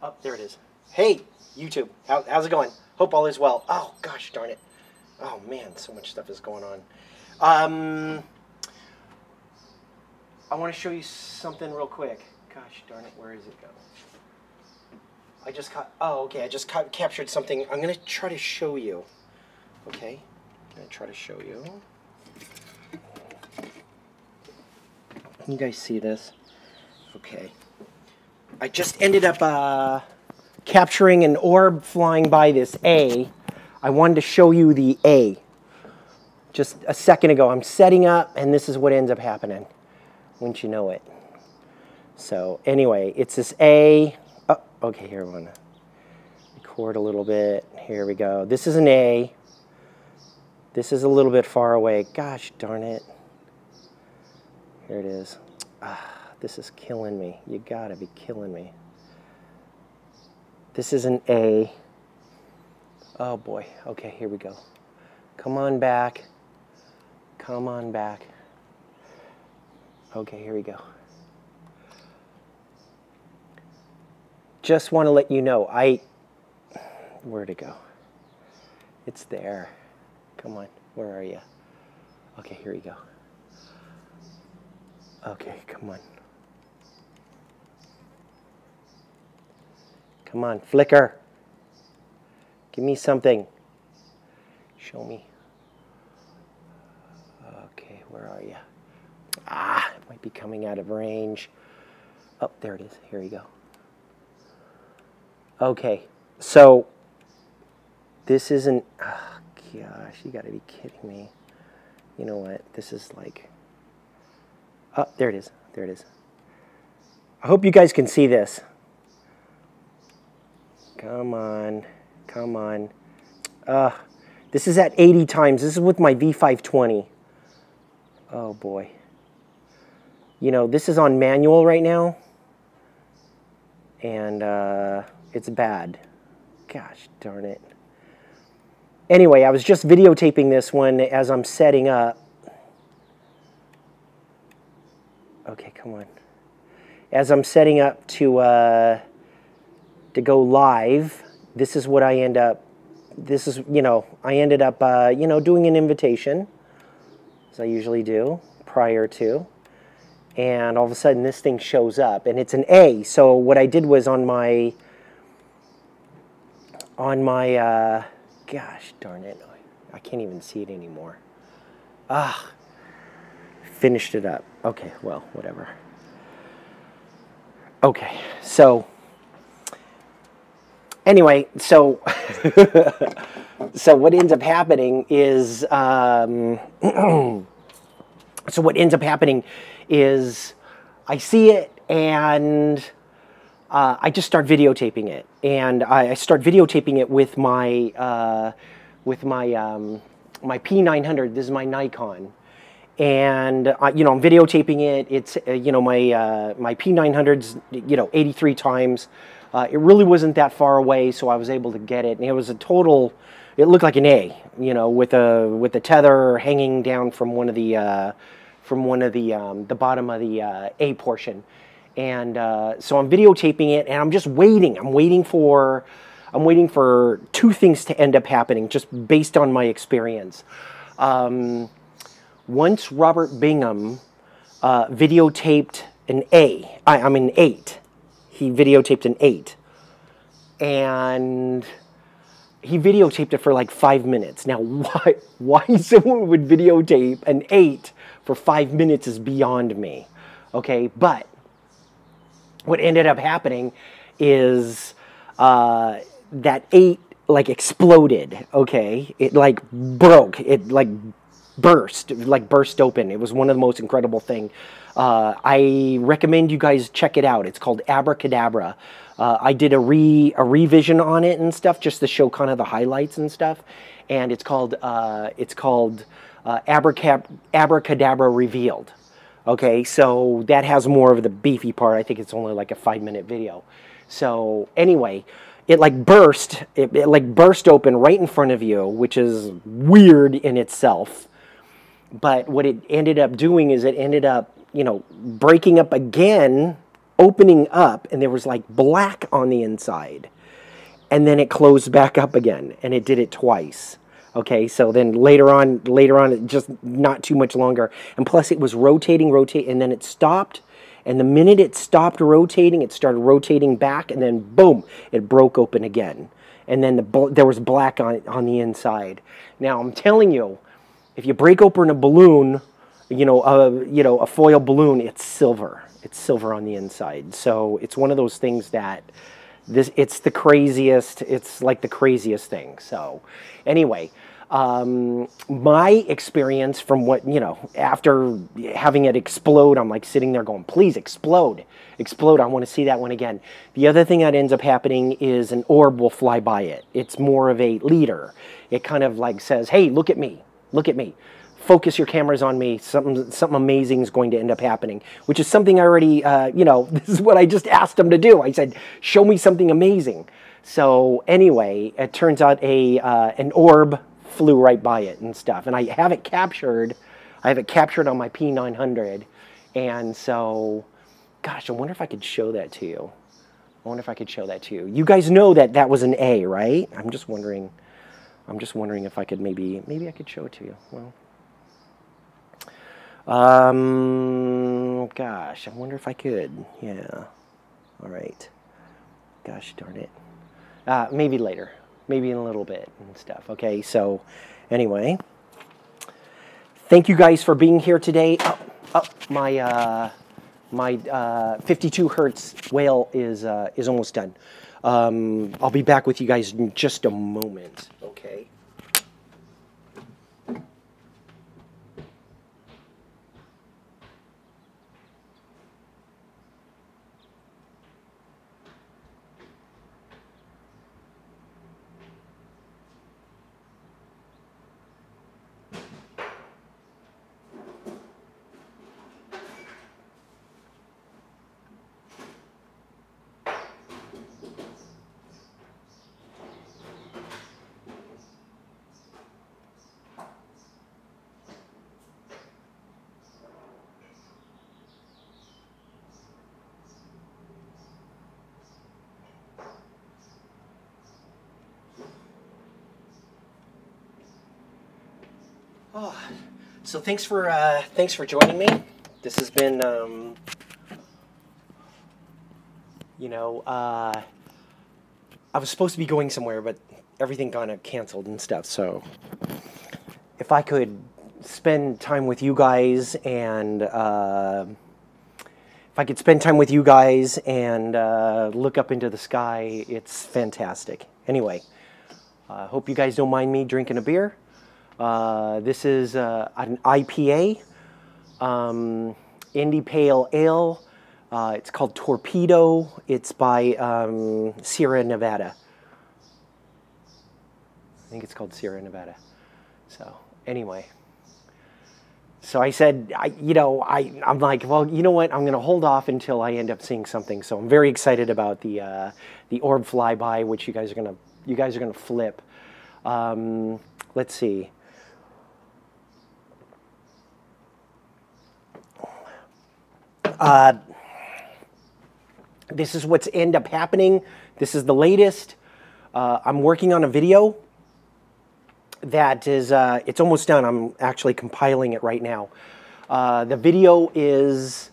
Oh, there it is. Hey, YouTube. How's it going? Hope all is well. Oh, gosh darn it. Oh, man, so much stuff is going on. I want to show you something real quick. Gosh darn it, where is it go? I just captured something. I'm going to try to show you. Okay? I'm going to try to show you. Can you guys see this? Okay. I just ended up capturing an orb flying by this A. I wanted to show you the A. Just a second ago, I'm setting up, and this is what ends up happening. Wouldn't you know it? So anyway, it's this A. Oh, okay, here we want to record a little bit. Here we go. This is an A. This is a little bit far away. Gosh darn it. Here it is. This is killing me. You gotta be killing me. This is an A. Oh boy. Okay, here we go. Come on back. Come on back. Okay, here we go. Just want to let you know, where'd it go? It's there. Come on, where are you? Okay, here we go. Okay, come on. Come on, flicker. Give me something. Show me. Okay, where are you? It might be coming out of range. Oh, there it is. Here you go. Okay, so this isn't... Oh, gosh, you gotta be kidding me. You know what? This is like... Oh, there it is. There it is. I hope you guys can see this. Come on. Come on. This is at 80 times. This is with my V520. Oh, boy. You know, this is on manual right now. And it's bad. Gosh darn it. Anyway, I was just videotaping this one as I'm setting up. Okay, come on. As I'm setting up to go live, this is what I end up, I ended up, doing an invitation, as I usually do, prior to, and all of a sudden this thing shows up, and it's an A. So what I did was on my, gosh darn it, I can't even see it anymore. Finished it up. Okay, well, whatever. Okay, so anyway, so so what ends up happening is I see it, and I just start videotaping it, and I start videotaping it with my my P900. This is my Nikon. And I'm videotaping it. It's my P900's 83 times. It really wasn't that far away, so I was able to get it. And it was a total. It looked like an A, with a tether hanging down from one of the bottom of the A portion. And so I'm videotaping it, and I'm just waiting. I'm waiting for two things to end up happening, just based on my experience. Once Robert Bingham videotaped an A, I'm an 8. He videotaped an 8. And he videotaped it for like 5 minutes. Now, why someone would videotape an 8 for 5 minutes is beyond me. Okay, but what ended up happening is that 8 like exploded. Okay, it like broke. It like burst open. It was one of the most incredible things. I recommend you guys check it out. It's called Abracadabra. I did a revision on it and stuff, just to show kind of the highlights and stuff. And it's called Abracadabra Revealed. Okay, so that has more of the beefy part. I think it's only like a 5-minute video. So anyway, it like burst. It like burst open right in front of you, which is weird in itself. But what it ended up doing is it ended up, breaking up again opening up, and there was like black on the inside, and then it closed back up again, and it did it twice. Okay, so then later on, just not too much longer, and plus it was rotating, and then it stopped, and the minute it stopped rotating, it started rotating back, and then boom, it broke open again, and then there was black on the inside. Now I'm telling you, if you break open a balloon, a foil balloon, it's silver. It's silver on the inside. So it's one of those things that it's the craziest. It's like the craziest thing. So anyway, my experience from after having it explode, I'm like sitting there going, please explode, explode. I want to see that one again. The other thing that ends up happening is an orb will fly by it. It's more of a leader. It kind of like says, hey, look at me, look at me. Focus your cameras on me. Something amazing is going to end up happening, which is something I already, this is what I just asked them to do. I said, show me something amazing. So anyway, it turns out an orb flew right by it and stuff. And I have it captured. I have it captured on my P900. And so, gosh, I wonder if I could show that to you. I wonder if I could show that to you. You guys know that that was an A, right? I'm just wondering if I could maybe I could show it to you. Well. Gosh, I wonder if I could. Yeah. All right. Gosh darn it. Maybe later. Maybe in a little bit and stuff. Okay, so anyway. Thank you guys for being here today. My 52 hertz whale is almost done. I'll be back with you guys in just a moment. Okay. Oh, so thanks for joining me. This has been, I was supposed to be going somewhere, but everything kind of canceled and stuff. So if I could spend time with you guys and look up into the sky, it's fantastic. Anyway, hope you guys don't mind me drinking a beer. This is an IPA, Indy Pale Ale. It's called Torpedo. It's by Sierra Nevada. I think it's called Sierra Nevada. So anyway, so I said, I'm like, well, you know what? I'm going to hold off until I end up seeing something. So I'm very excited about the orb flyby, which you guys are gonna flip. Let's see. This is what's end up happening. This is the latest. I'm working on a video that is, it's almost done. I'm actually compiling it right now. The video is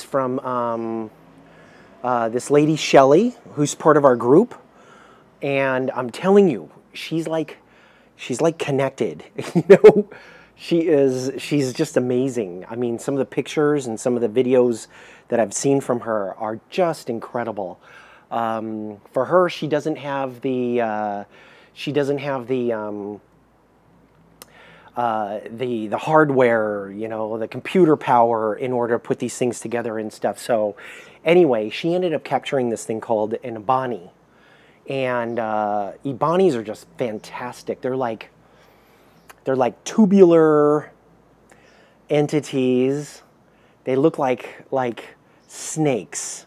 from this lady, Shelly, who's part of our group. And I'm telling you, she's like connected, She's just amazing. I mean, some of the pictures and some of the videos that I've seen from her are just incredible. For her, she doesn't have the hardware, the computer power in order to put these things together and stuff. So anyway, she ended up capturing this thing called an Ibani. And Ibanis are just fantastic. They're like tubular entities. They look like snakes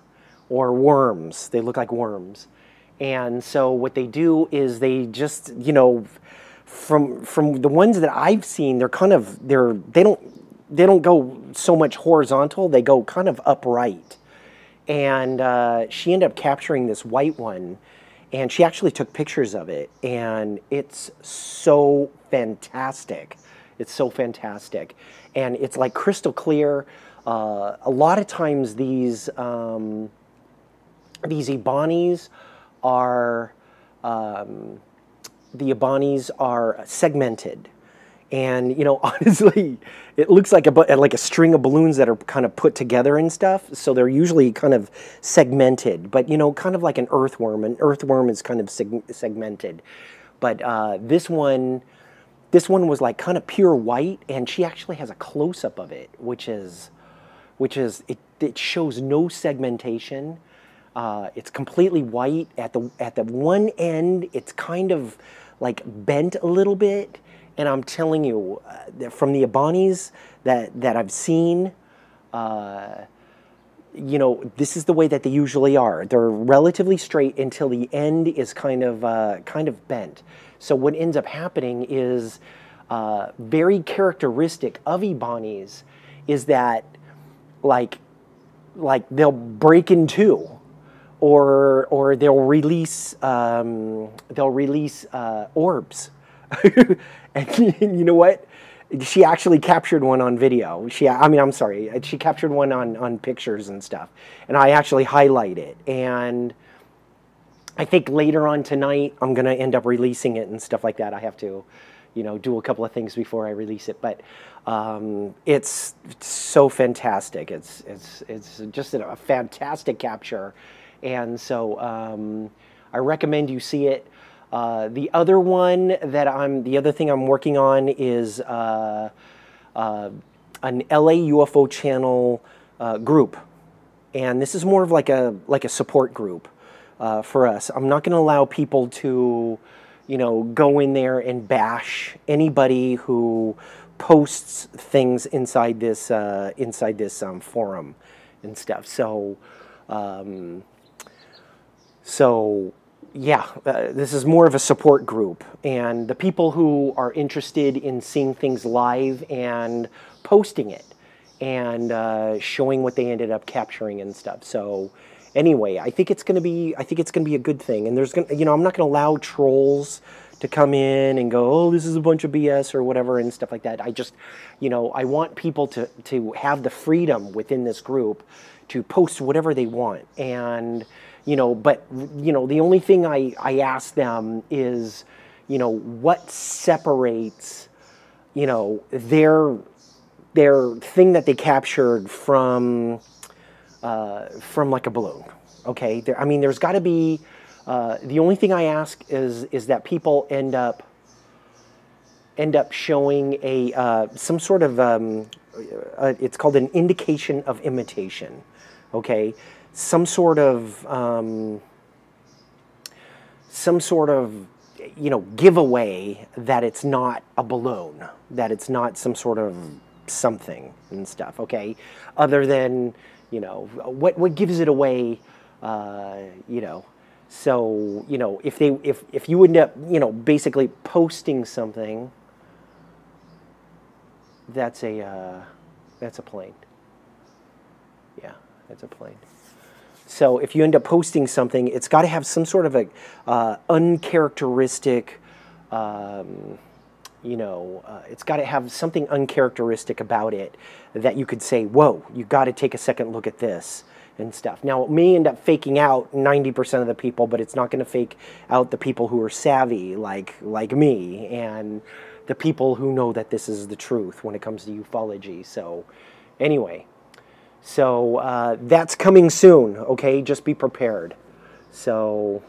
or worms. They look like worms. And so what they do is they just, from the ones that I've seen, they don't go so much horizontal. They go kind of upright. And she ended up capturing this white one, and she actually took pictures of it, and it's so fantastic. It's so fantastic, and it's like crystal clear. A lot of times these Ibanis are segmented. And, you know, honestly, it looks like a string of balloons that are kind of put together and stuff. So they're usually kind of segmented, but, you know, kind of like an earthworm. An earthworm is kind of segmented. But this one was like kind of pure white, and she actually has a close-up of it, which is it shows no segmentation. It's completely white. At the one end, it's kind of like bent a little bit. And I'm telling you, from the Ibanis that I've seen, you know, this is the way that they usually are. They're relatively straight until the end is kind of bent. So what ends up happening is very characteristic of Ibanis is that like they'll break in two, or they'll release orbs. And you know what? She actually captured one on video. She captured one on pictures and stuff. And I actually highlight it. And I think later on tonight, I'm going to end up releasing it and stuff like that. I have to, you know, do a couple of things before I release it. But it's so fantastic. It's just a fantastic capture. And so I recommend you see it. The other thing I'm working on is an LA UFO channel group, and this is more of like a support group for us. I'm not going to allow people to, you know, go in there and bash anybody who posts things inside this forum and stuff. So yeah, this is more of a support group, and the people who are interested in seeing things live and posting it and showing what they ended up capturing and stuff. So anyway, I think it's going to be a good thing. And I'm not going to allow trolls to come in and go, oh, this is a bunch of BS or whatever and stuff like that. I just, you know, I want people to have the freedom within this group to post whatever they want. And you know, but, you know, the only thing I ask them is, you know, what separates, you know, their thing that they captured from like a balloon, okay? There's got to be, the only thing I ask is that people end up showing some sort of, it's called an indication of imitation, okay? Some sort of, you know, giveaway that it's not a balloon, that it's not some sort of something and stuff, okay? Other than, you know, what gives it away, you know? So, you know, if you end up, you know, basically posting something, that's a plane. Yeah, that's a plane. So if you end up posting something, it's got to have some sort of a uncharacteristic, you know, it's got to have something uncharacteristic about it that you could say, whoa, you got to take a second look at this and stuff. Now, it may end up faking out 90% of the people, but it's not going to fake out the people who are savvy like me and the people who know that this is the truth when it comes to ufology. So anyway. So that's coming soon, okay? Just be prepared. So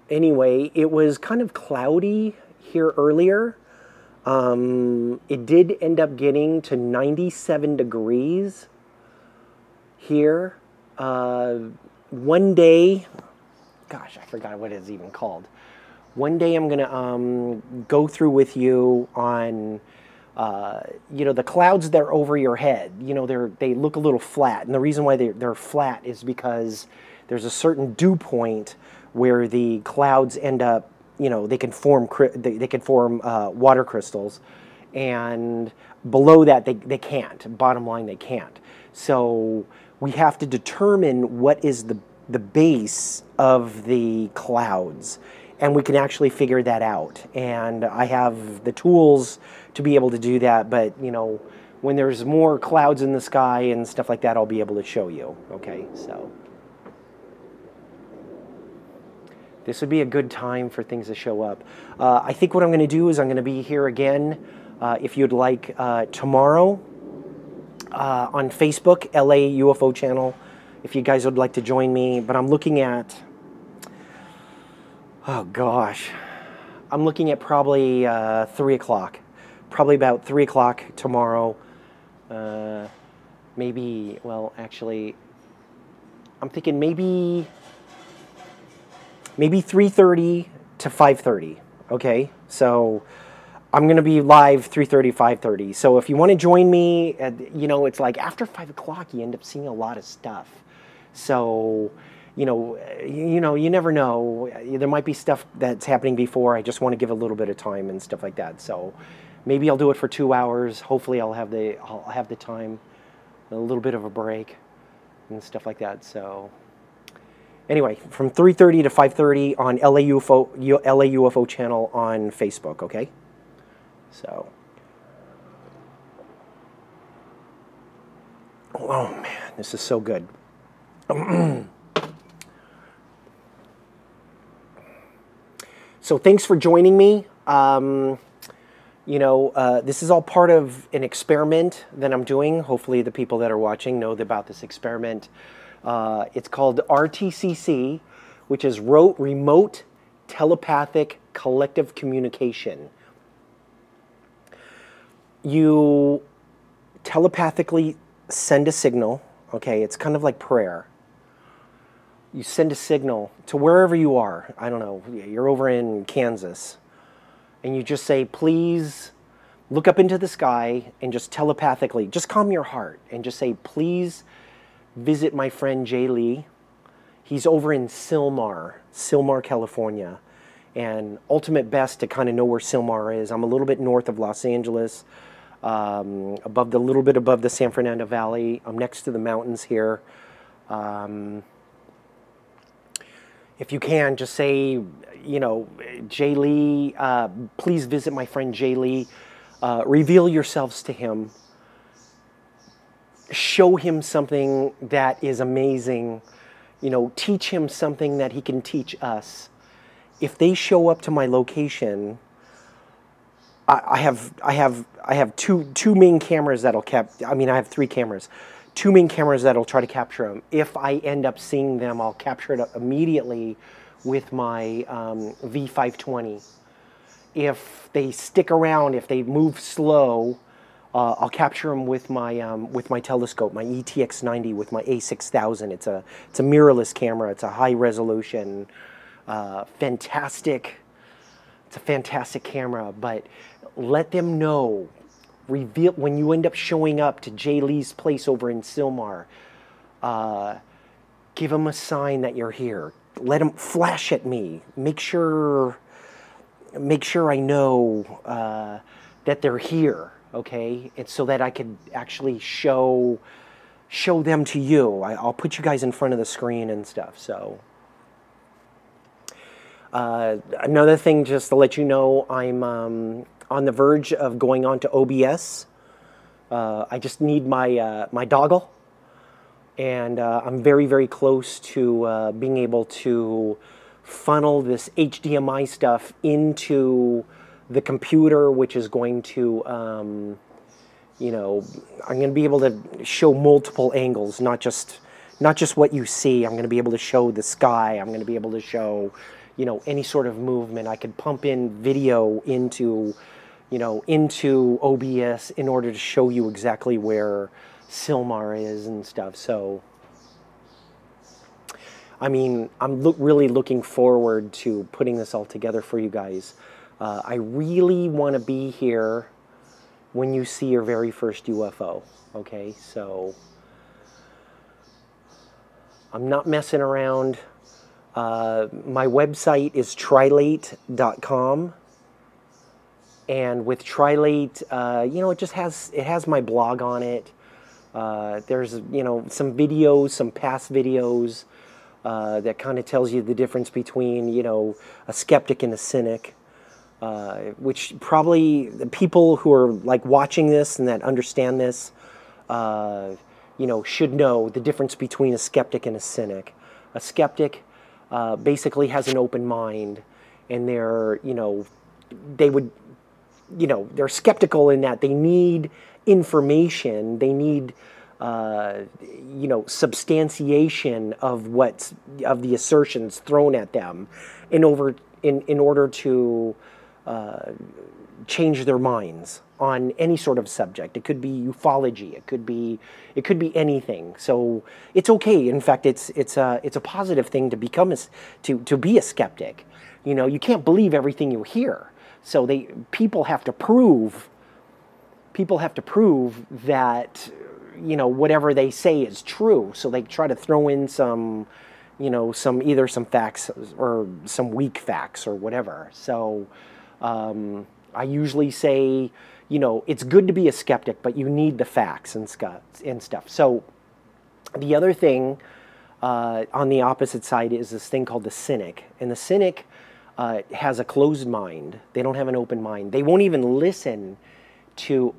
anyway, it was kind of cloudy here earlier. It did end up getting to 97 degrees here. One day, gosh, I forgot what it's even called. One day I'm going to go through with you on, you know, the clouds that are over your head. You know, they look a little flat. And the reason why they're flat is because there's a certain dew point where the clouds end up you know, they can form water crystals, and below that they can't. Bottom line, they can't. So we have to determine what is the base of the clouds, and we can actually figure that out. And I have the tools to be able to do that, but you know, when there's more clouds in the sky and stuff like that, I'll be able to show you. Okay, so this would be a good time for things to show up. I think what I'm going to do is I'm going to be here again, if you'd like, tomorrow on Facebook, LA UFO channel, if you guys would like to join me. But I'm looking at, oh gosh, I'm looking at probably 3 o'clock. Probably about 3 o'clock tomorrow. Maybe, well, actually, I'm thinking maybe 3:30 to 5:30. Okay, so I'm gonna be live 3:30, 5:30. So if you want to join me, you know, it's like after 5 o'clock you end up seeing a lot of stuff. So you never know. There might be stuff that's happening before. I just want to give a little bit of time and stuff like that. So maybe I'll do it for 2 hours. Hopefully I'll have the time, a little bit of a break and stuff like that. So anyway, from 3:30 to 5:30 on LA UFO channel on Facebook, okay? So, oh man, this is so good. So thanks for joining me. You know, this is all part of an experiment that I'm doing. Hopefully the people that are watching know about this experiment. It's called RTCC, which is Remote Telepathic Collective Communication. You telepathically send a signal, okay? It's kind of like prayer. You send a signal to wherever you are. I don't know, you're over in Kansas. And you just say, please look up into the sky and just telepathically, just calm your heart and just say, please visit my friend Jay Lee. He's over in Sylmar, California. And ultimate best to kind of know where Sylmar is. I'm a little bit north of Los Angeles, little bit above the San Fernando Valley. I'm next to the mountains here. If you can, just say, you know, Jay Lee, please visit my friend Jay Lee. Reveal yourselves to him. Show him something that is amazing. You know, teach him something that he can teach us. If they show up to my location, I have two main cameras that'll I have 3 cameras. 2 main cameras that'll try to capture them. If I end up seeing them, I'll capture it immediately with my V520. If they stick around, if they move slow, I'll capture them with my telescope, my ETX90 with my A6000. It's a mirrorless camera. It's a high resolution, fantastic. It's a fantastic camera. But let them know. Reveal when you end up showing up to Jay Lee's place over in Sylmar. Give them a sign that you're here. Let them flash at me. Make sure I know that they're here. Okay, and so that I could actually show them to you. I'll put you guys in front of the screen and stuff. So another thing, just to let you know, I'm on the verge of going on to OBS. I just need my my doggle, and I'm very, very close to being able to funnel this HDMI stuff into the computer, which is going to, you know, I'm going to be able to show multiple angles, not just what you see. I'm going to be able to show the sky. I'm going to be able to show, you know, any sort of movement. I could pump in video into, you know, into OBS in order to show you exactly where Sylmar is and stuff. So, I mean, I'm really looking forward to putting this all together for you guys. I really want to be here when you see your very first UFO, okay? So I'm not messing around. My website is trilate.com. And with Trilate, you know, it has my blog on it. There's, you know, some videos, some past videos that kind of tells you the difference between, you know, a skeptic and a cynic. Which probably the people who are like watching this and that understand this, you know, should know the difference between a skeptic and a cynic. A skeptic basically has an open mind, and they're, you know, they would, you know, they're skeptical in that they need information, they need, you know, substantiation of the assertions thrown at them in order to change their minds on any sort of subject. It could be ufology. It could be anything. So it's okay. In fact, it's a positive thing to become to be a skeptic. You know, you can't believe everything you hear. So people have to prove that, you know, whatever they say is true. So they try to throw in some, you know, either some facts or some weak facts or whatever. So I usually say, you know, it's good to be a skeptic, but you need the facts and stuff. So the other thing on the opposite side is this thing called the cynic. And the cynic has a closed mind. They don't have an open mind. They won't even listen to...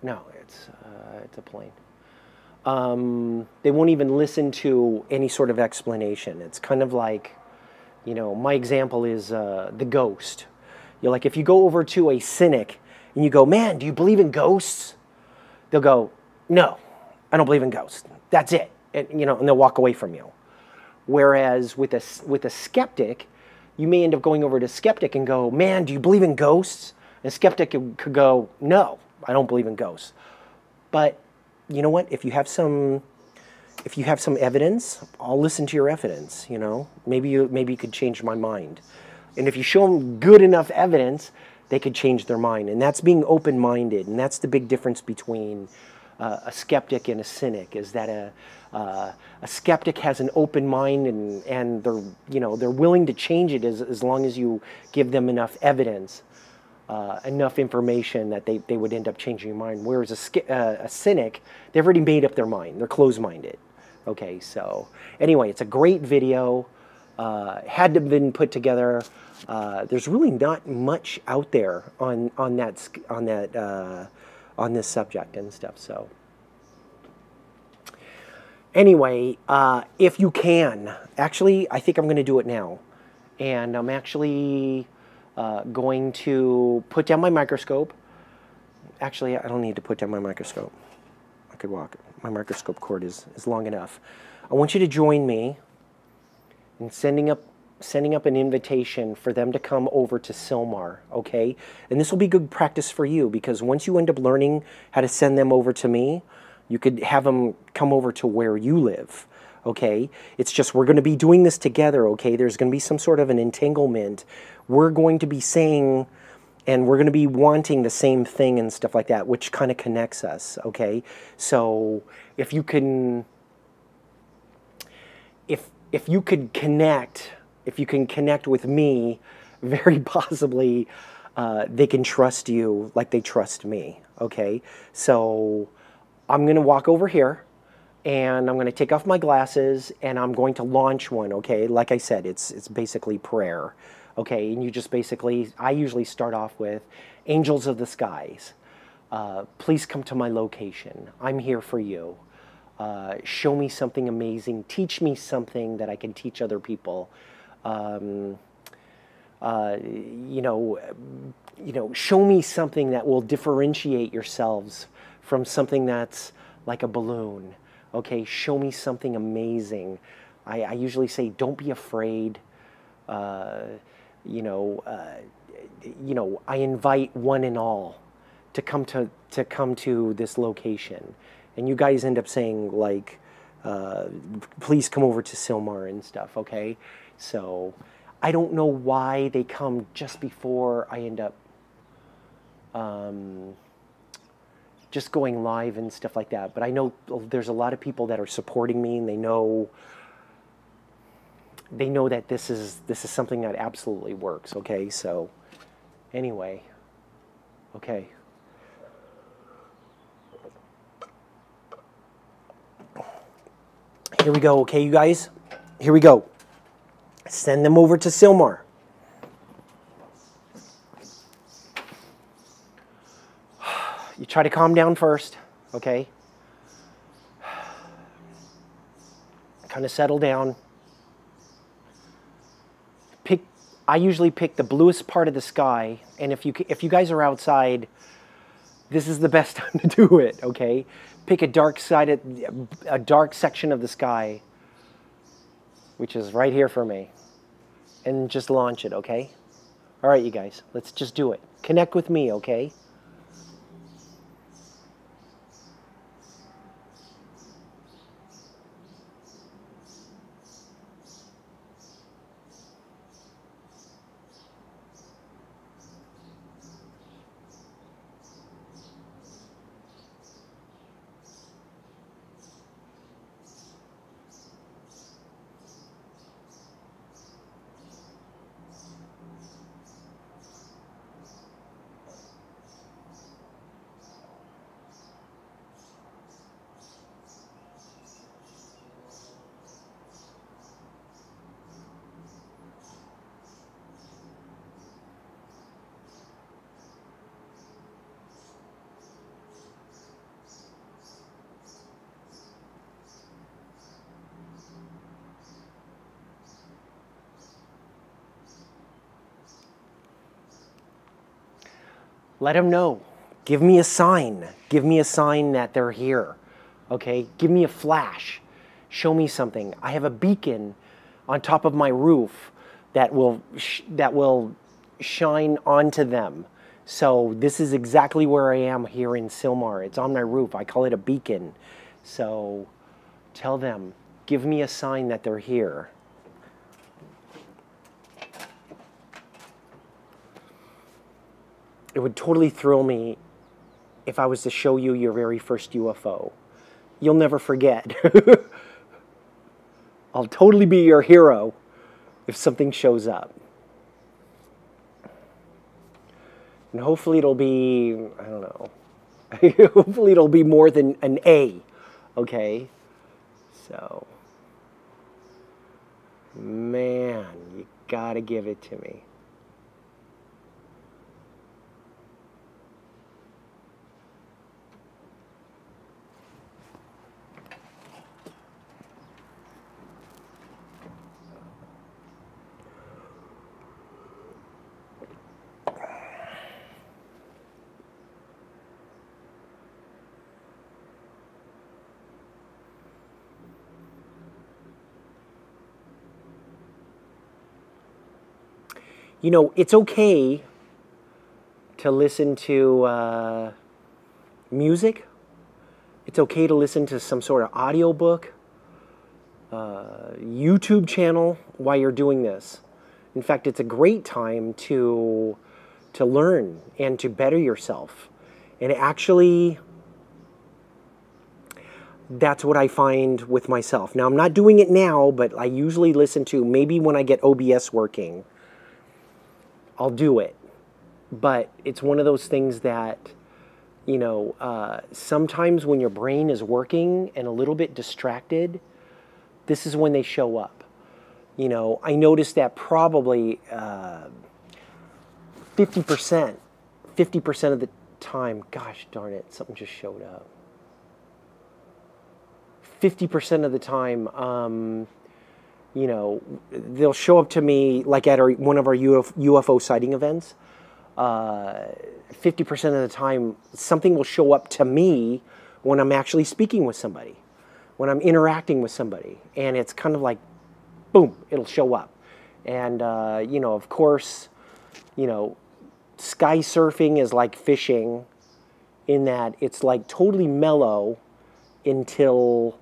No, it's a plane. They won't even listen to any sort of explanation. It's kind of like, you know, my example is the ghost. You're like, if you go over to a cynic and you go, man, do you believe in ghosts? They'll go, no, I don't believe in ghosts. That's it. And, you know, and they'll walk away from you. Whereas with a skeptic, you may end up going over to a skeptic and go, man, do you believe in ghosts? And a skeptic could go, no, I don't believe in ghosts. But you know what? If you have some evidence, I'll listen to your evidence. You know, maybe you could change my mind. And if you show them good enough evidence, they could change their mind. And that's being open-minded. And that's the big difference between a skeptic and a cynic. Is that a skeptic has an open mind, and they're willing to change it as long as you give them enough evidence, enough information that they would end up changing your mind. Whereas a cynic, they've already made up their mind. They're closed-minded. Okay, so anyway, it's a great video. Had to have been put together. There's really not much out there on this subject and stuff. So anyway, if you can, actually, I think I'm going to do it now, and I'm actually going to put down my microscope. Actually, I don't need to put down my microscope. I could walk. My microscope cord is long enough. I want you to join me in sending up an invitation for them to come over to Silmar, okay? And this will be good practice for you, because once you end up learning how to send them over to me, you could have them come over to where you live, okay? It's just we're going to be doing this together, okay? There's going to be some sort of an entanglement. We're going to be saying, and we're going to be wanting the same thing and stuff like that, which kind of connects us, okay? So if you can... If you could connect, if you can connect with me, very possibly they can trust you like they trust me, okay? So I'm going to walk over here, and I'm going to take off my glasses, and I'm going to launch one, okay? Like I said, it's basically prayer, okay? And you just basically, I usually start off with, angels of the skies, please come to my location. I'm here for you. Show me something amazing. Teach me something that I can teach other people. You know, show me something that will differentiate yourselves from something that's like a balloon. Okay, show me something amazing. I usually say, don't be afraid. You know, I invite one and all to come to this location. And you guys end up saying, like, please come over to Silmar and stuff, okay? So I don't know why they come just before I end up just going live and stuff like that. But I know there's a lot of people that are supporting me, and they know they know that this is something that absolutely works. Okay, so anyway, okay. Here we go, okay, you guys? Here we go. Send them over to Silmar. You try to calm down first, okay? Kind of settle down. I usually pick the bluest part of the sky, and if you guys are outside, this is the best time to do it, okay? Pick a dark section of the sky, which is right here for me, and just launch it, okay? All right, you guys, let's just do it. Connect with me, okay? Let them know. Give me a sign. Give me a sign that they're here. Okay? Give me a flash. Show me something. I have a beacon on top of my roof that will shine onto them. So this is exactly where I am here in Silmar. It's on my roof. I call it a beacon. So tell them, give me a sign that they're here. It would totally thrill me if I was to show you your very first UFO. You'll never forget. I'll totally be your hero if something shows up. And hopefully it'll be, I don't know, hopefully it'll be more than an A, okay? So, man, you gotta give it to me. You know, it's okay to listen to music. It's okay to listen to some sort of audiobook, YouTube channel while you're doing this. In fact, it's a great time to learn and to better yourself. And actually, that's what I find with myself. Now, I'm not doing it now, but I usually listen to, maybe when I get OBS working, I'll do it. But it's one of those things that, you know, sometimes when your brain is working and a little bit distracted, this is when they show up. You know, I noticed that probably 50% of the time, gosh darn it, something just showed up. 50% of the time, you know, they'll show up to me like at one of our UFO sighting events. 50% of the time, something will show up to me when I'm actually speaking with somebody, when I'm interacting with somebody. And it's kind of like, boom, it'll show up. And, you know, of course, you know, sky surfing is like fishing in that it's like totally mellow until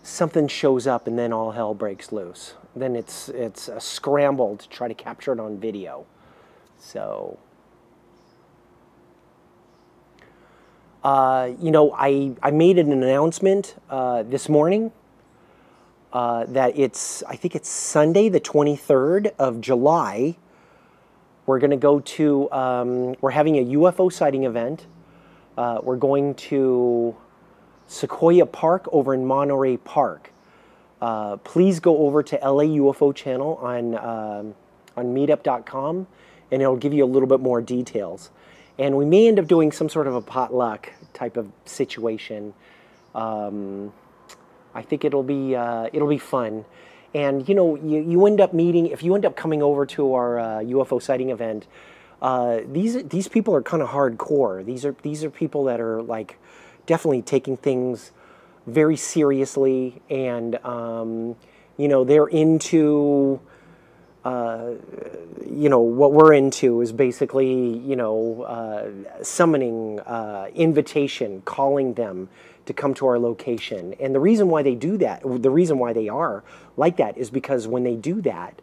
something shows up and then all hell breaks loose. Then it's a scramble to try to capture it on video. So, you know, I made an announcement this morning that I think it's Sunday, the 23rd of July. We're going to go to, we're having a UFO sighting event. We're going to Sequoia Park over in Monterey Park. Please go over to LA UFO channel on meetup.com, and it'll give you a little bit more details. And we may end up doing some sort of a potluck type of situation. I think it'll be fun. And you know, you end up meeting, if you end up coming over to our UFO sighting event, these people are kind of hardcore. These are people that are like definitely taking things very seriously, and you know, they're into you know, what we're into is basically, you know, summoning, invitation, calling them to come to our location. And the reason why they do that, the reason why they are like that, is because when they do that,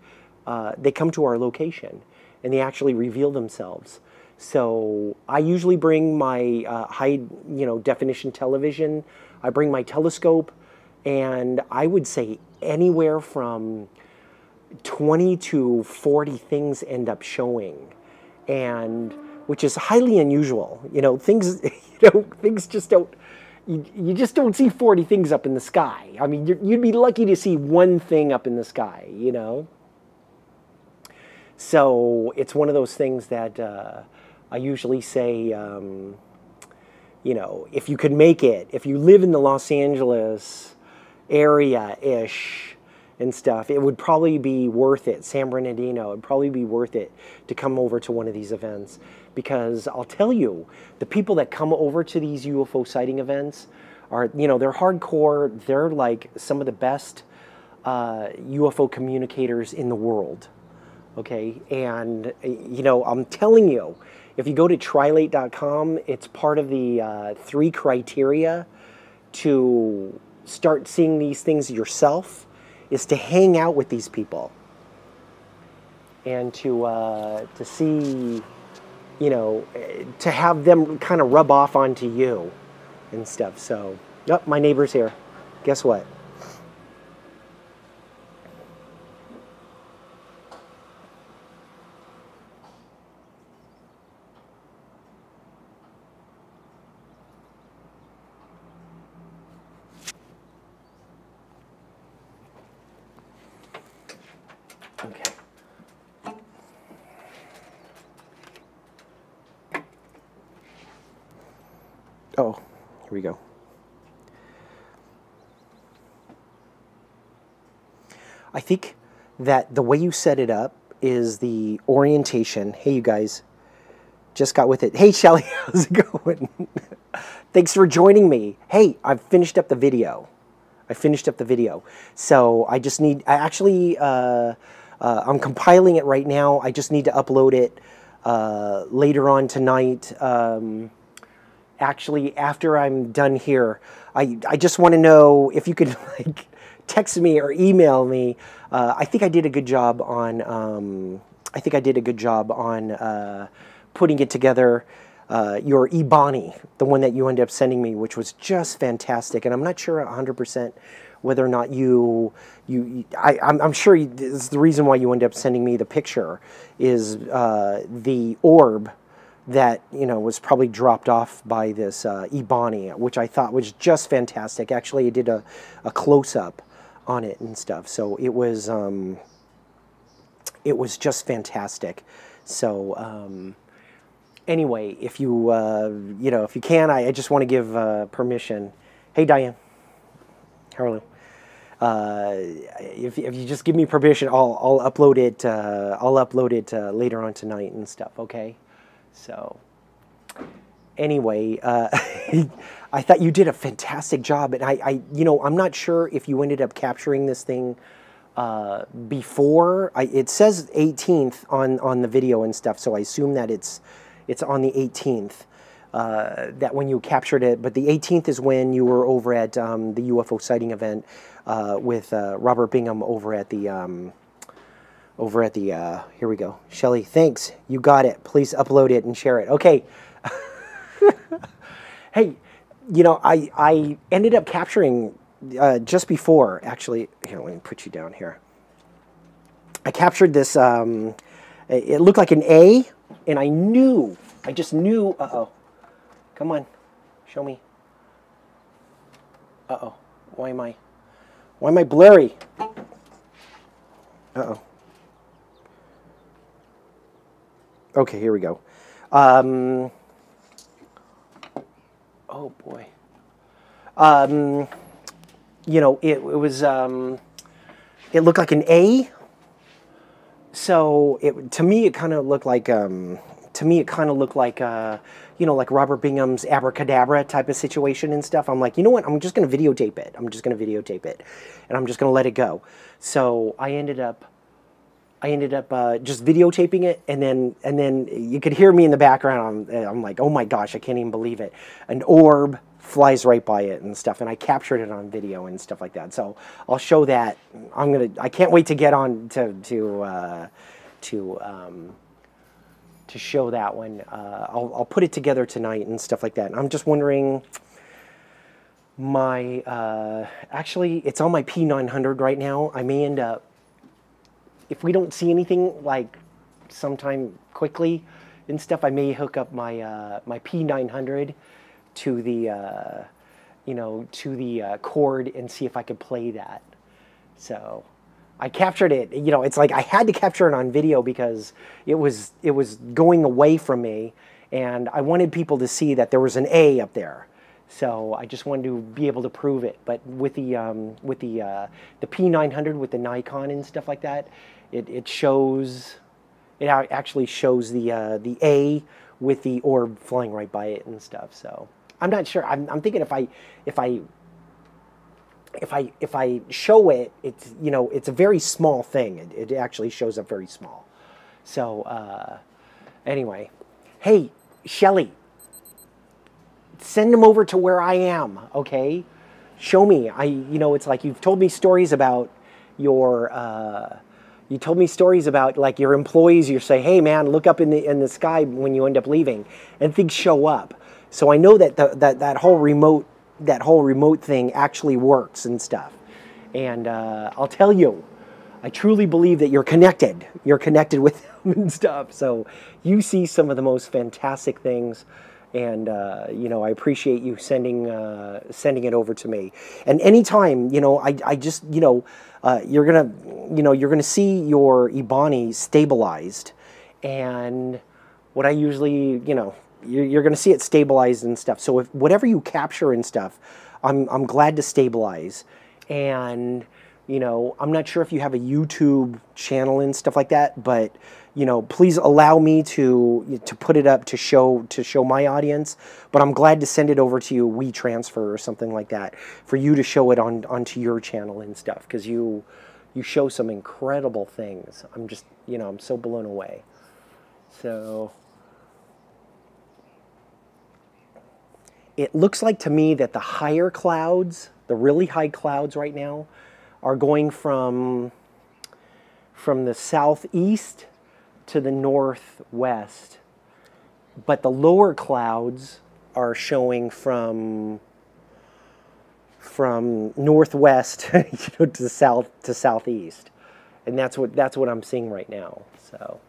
they come to our location and they actually reveal themselves. So I usually bring my high, you know, definition television. I bring my telescope, and I would say anywhere from 20 to 40 things end up showing, and which is highly unusual. You know, things, you know, things just don't, you just don't see 40 things up in the sky. I mean, you'd be lucky to see one thing up in the sky, you know. So it's one of those things that I usually say, you know, if you could make it, if you live in the Los Angeles area-ish and stuff, it would probably be worth it. San Bernardino, it would probably be worth it to come over to one of these events, because I'll tell you, the people that come over to these UFO sighting events are, you know, they're hardcore. They're like some of the best UFO communicators in the world. Okay, and you know, I'm telling you, if you go to trilate.com, it's part of the 3 criteria to start seeing these things yourself, is to hang out with these people and to see, you know, to have them kind of rub off onto you and stuff. So, yep, my neighbor's here. Guess what? Okay. Oh, here we go. I think that the way you set it up is the orientation. Hey, you guys, just got with it. Hey, Shelly, how's it going? Thanks for joining me. Hey, I've finished up the video. So I just need, I'm compiling it right now. I just need to upload it later on tonight. Actually, after I'm done here, I just want to know if you could like text me or email me. I think I did a good job on. Putting it together. Your Ebony, the one that you ended up sending me, which was just fantastic, and I'm not sure 100% whether or not I'm sure this is the reason why you ended up sending me the picture, is the orb that, you know, was probably dropped off by this Ebony, which I thought was just fantastic. Actually, I did a close-up on it and stuff, so it was just fantastic. So anyway, if you you know, if you can, I just want to give permission. Hey, Diane, how are you? If you just give me permission, I'll upload it. I'll upload it later on tonight and stuff. Okay. So anyway, I thought you did a fantastic job, and you know, I'm not sure if you ended up capturing this thing before. It says 18th on the video and stuff, so I assume that it's on the 18th that when you captured it. But the 18th is when you were over at the UFO sighting event with Robert Bingham over at the here we go. Shelly, thanks. You got it. Please upload it and share it. Okay. Hey, you know, I ended up capturing just before, actually, here, let me put you down here. I captured this, it looked like an A, and I just knew, uh-oh. Come on, show me. Uh-oh, why am I blurry? Uh-oh. Okay, here we go. Oh boy. You know, it was, it looked like an A. So to me, it kind of looked like, you know, like Robert Bingham's abracadabra type of situation and stuff. I'm like, you know what? I'm just going to videotape it. I'm just going to videotape it, and I'm just going to let it go. So I ended up just videotaping it, and then you could hear me in the background. I'm like, oh my gosh, I can't even believe it. An orb flies right by it and stuff, and I captured it on video and stuff like that. So I'll show that. I can't wait to get on to show that one. I'll put it together tonight and stuff like that. And I'm just wondering, actually, it's on my P900 right now. I may end up, if we don't see anything like sometime quickly and stuff, I may hook up my my P900 to the you know, to the cord and see if I could play that. So I captured it. You know, it's like I had to capture it on video because it was going away from me, and I wanted people to see that there was an A up there. So I just wanted to be able to prove it. But with the P900 with the Nikon and stuff like that, it shows, it actually shows the A with the orb flying right by it and stuff. So I'm not sure. I'm thinking if I show it, it's, you know, it's a very small thing. It actually shows up very small. So anyway, hey Shelly, send them over to where I am, okay? Show me. You know, it's like you've told me stories about your, you told me stories about like your employees. You say, hey man, look up in the sky when you end up leaving, and things show up. So I know that that whole remote thing actually works and stuff. And I'll tell you, I truly believe that you're connected. You're connected with them and stuff. So you see some of the most fantastic things. And you know, I appreciate you sending it over to me. And anytime, you know, I just, you know, you're gonna see your Ibani stabilized. And what I usually, you know, you're gonna see it stabilized and stuff. So if whatever you capture and stuff, I'm glad to stabilize. And you know, I'm not sure if you have a YouTube channel and stuff like that, but you know, please allow me to put it up to show my audience. But I'm glad to send it over to you, WeTransfer or something like that, for you to show it onto your channel and stuff, because you show some incredible things. I'm just, you know, I'm so blown away. So it looks like to me that the higher clouds, the really high clouds right now, are going from the southeast to the northwest, but the lower clouds are showing from northwest you know, to southeast, and that's what I'm seeing right now. So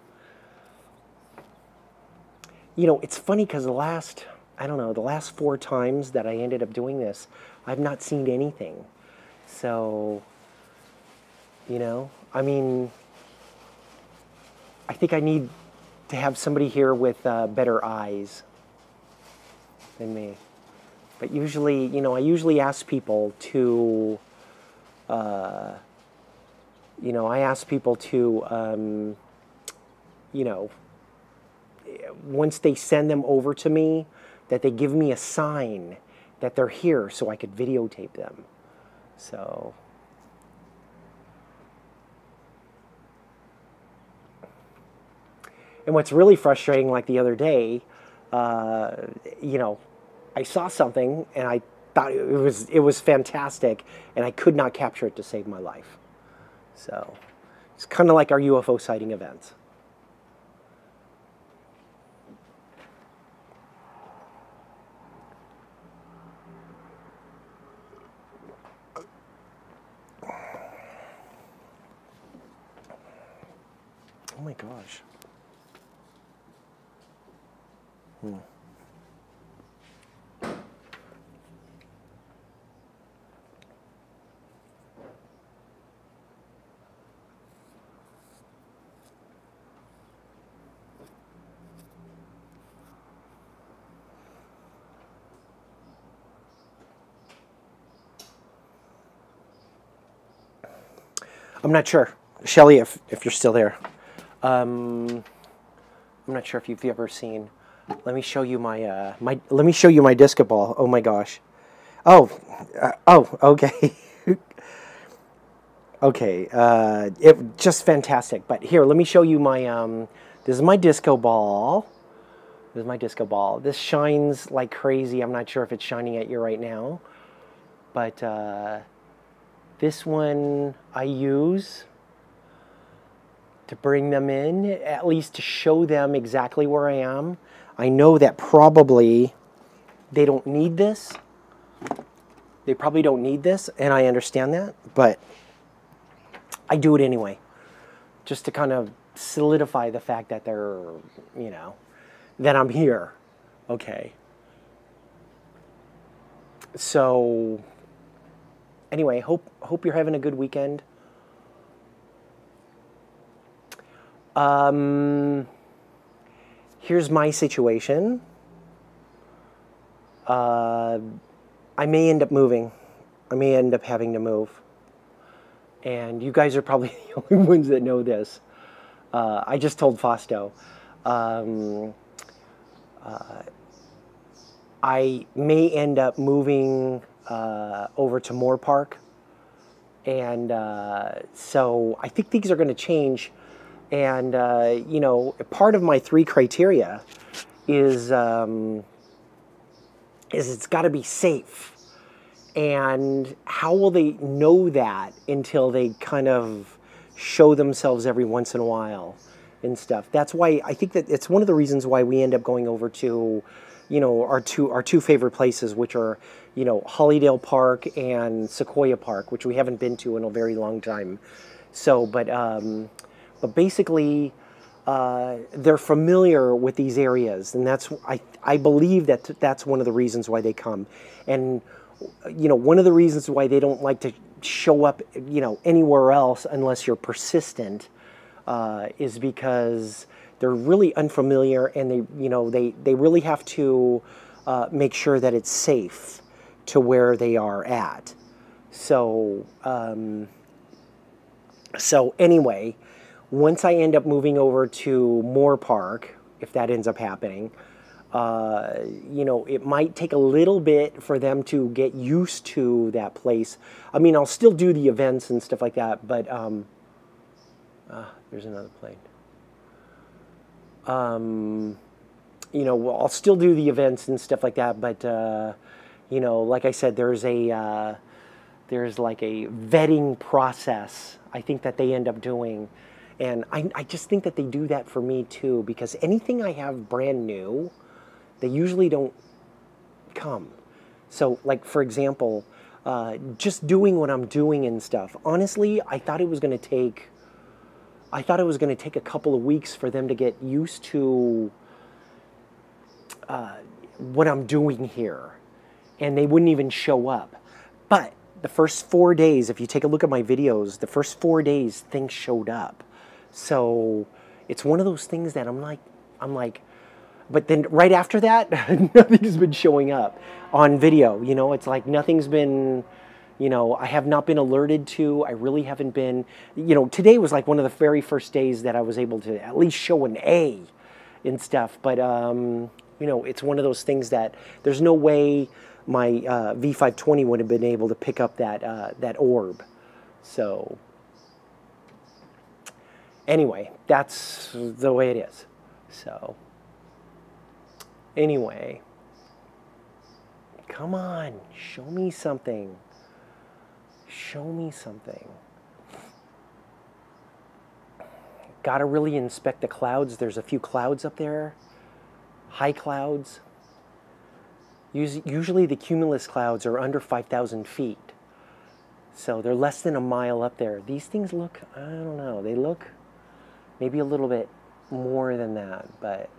you know, it's funny because the last 4 times that I ended up doing this, I've not seen anything. So you know, I mean, I think I need to have somebody here with better eyes than me. But usually, you know, I usually ask people to, you know, you know, once they send them over to me, that they give me a sign that they're here so I could videotape them. So and what's really frustrating, like the other day, you know, I saw something and I thought it was fantastic, and I could not capture it to save my life. So it's kind of like our UFO sighting events. my gosh. I'm not sure, Shelly, if you're still there. I'm not sure if you've ever seen. Let me show you my Let me show you my disco ball. Oh my gosh. Oh, okay. Okay. It just fantastic. But here, let me show you my. This is my disco ball. This is my disco ball. This shines like crazy. I'm not sure if it's shining at you right now, but this one I use to bring them in, at least to show them exactly where I am. I know that probably they don't need this. They probably don't need this, and I understand that, but I do it anyway, just to kind of solidify the fact that they're, you know, that I'm here. Okay. So anyway, hope you're having a good weekend. Here's my situation. I may end up moving. I may end up having to move. And you guys are probably the only ones that know this. I just told Fausto. I may end up moving over to Moore Park. And so I think things are going to change. And, you know, part of my 3 criteria is it's got to be safe. And how will they know that until they kind of show themselves every once in a while and stuff? That's why I think that it's one of the reasons why we end up going over to, you know, our two favorite places, which are, you know, Hollydale Park and Sequoia Park, which we haven't been to in a very long time. So, but basically, they're familiar with these areas, and that's I believe that that's one of the reasons why they come. And you know, one of the reasons why they don't like to show up, you know, anywhere else unless you're persistent, is because they're really unfamiliar, and they really have to make sure that it's safe to where they are at. So anyway, once I end up moving over to Moore Park, if that ends up happening, you know, it might take a little bit for them to get used to that place. I mean, I'll still do the events and stuff like that, but there's another plane. You know, I'll still do the events and stuff like that, but you know, like I said, there's like a vetting process I think that they end up doing. And I just think that they do that for me too, because anything I have brand new, they usually don't come. So, like, for example, just doing what I'm doing and stuff. Honestly, I thought it was going to take a couple of weeks for them to get used to what I'm doing here, and they wouldn't even show up. But the first 4 days, if you take a look at my videos, the first 4 days, things showed up. So it's one of those things that I'm like, but then right after that, nothing's been showing up on video. You know, it's like nothing's been, you know, I have not been alerted to. I really haven't been, you know, today was like one of the very first days that I was able to at least show an A and stuff. But, you know, it's one of those things that there's no way my V520 would have been able to pick up that orb. So anyway, that's the way it is. So anyway, come on, show me something. Show me something. Got to really inspect the clouds. There's a few clouds up there, high clouds. Usually the cumulus clouds are under 5,000 feet. So they're less than a mile up there. These things look, I don't know, they look Maybe a little bit more than that, but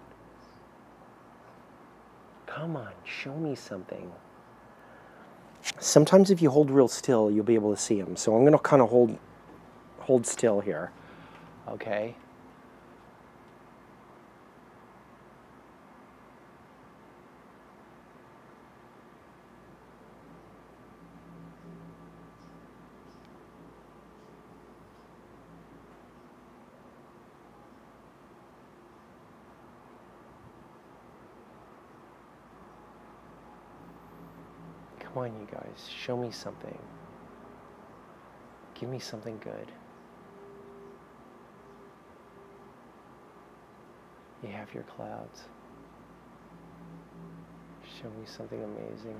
come on, show me something. Sometimes if you hold real still, you'll be able to see them. So I'm going to kind of hold still here. Okay. Come on, you guys, show me something. Give me something good. You have your clouds. Show me something amazing.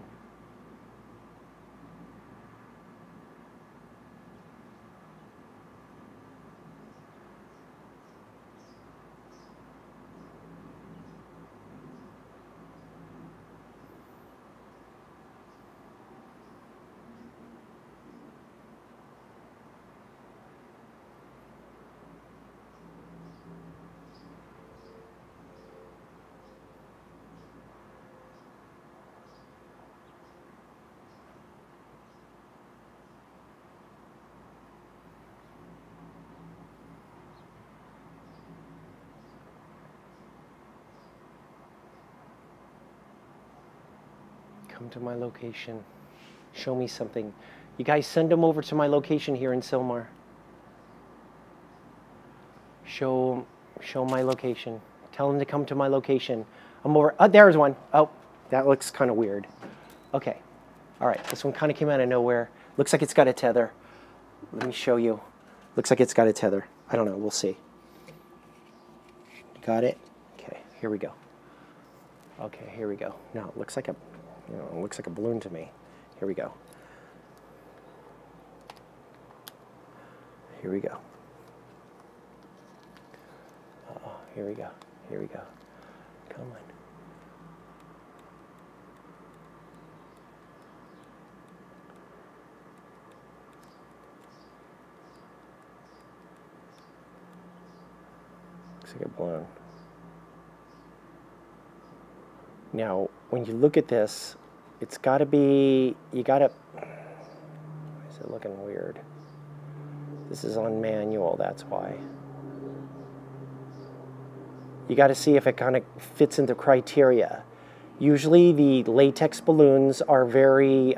Come to my location. Show me something. You guys send them over to my location here in Sylmar. Show my location. Tell them to come to my location. I'm over. Oh, there's one. Oh, that looks kind of weird. Okay. All right. This one kind of came out of nowhere. Looks like it's got a tether. Let me show you. Looks like it's got a tether. I don't know. We'll see. Got it? Okay. Here we go. Okay. Here we go. No, it looks like a... it looks like a balloon to me. Here we go. Here we go. Here we go. Here we go. Come on. Looks like a balloon. Now, when you look at this, it's got to be, you got to, why is it looking weird? This is on manual, that's why. You got to see if it kind of fits into criteria. Usually the latex balloons are very,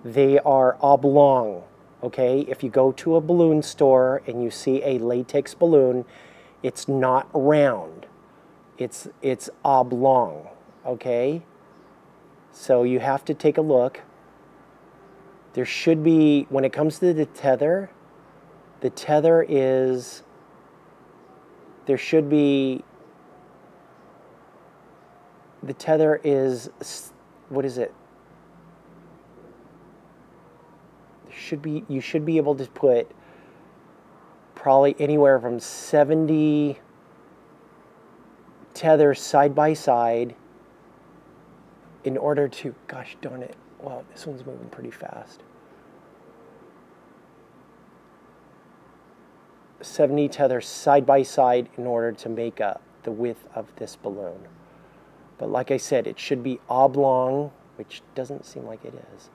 they are oblong, okay? If you go to a balloon store and you see a latex balloon, it's not round. It's oblong, okay? So you have to take a look. There should be, when it comes to the tether is, there should be, the tether is, what is it? Should be, you should be able to put probably anywhere from 70 tethers side by side in order to, gosh darn it, wow, this one's moving pretty fast. 70 tethers side by side in order to make up the width of this balloon. But like I said, it should be oblong, which doesn't seem like it is.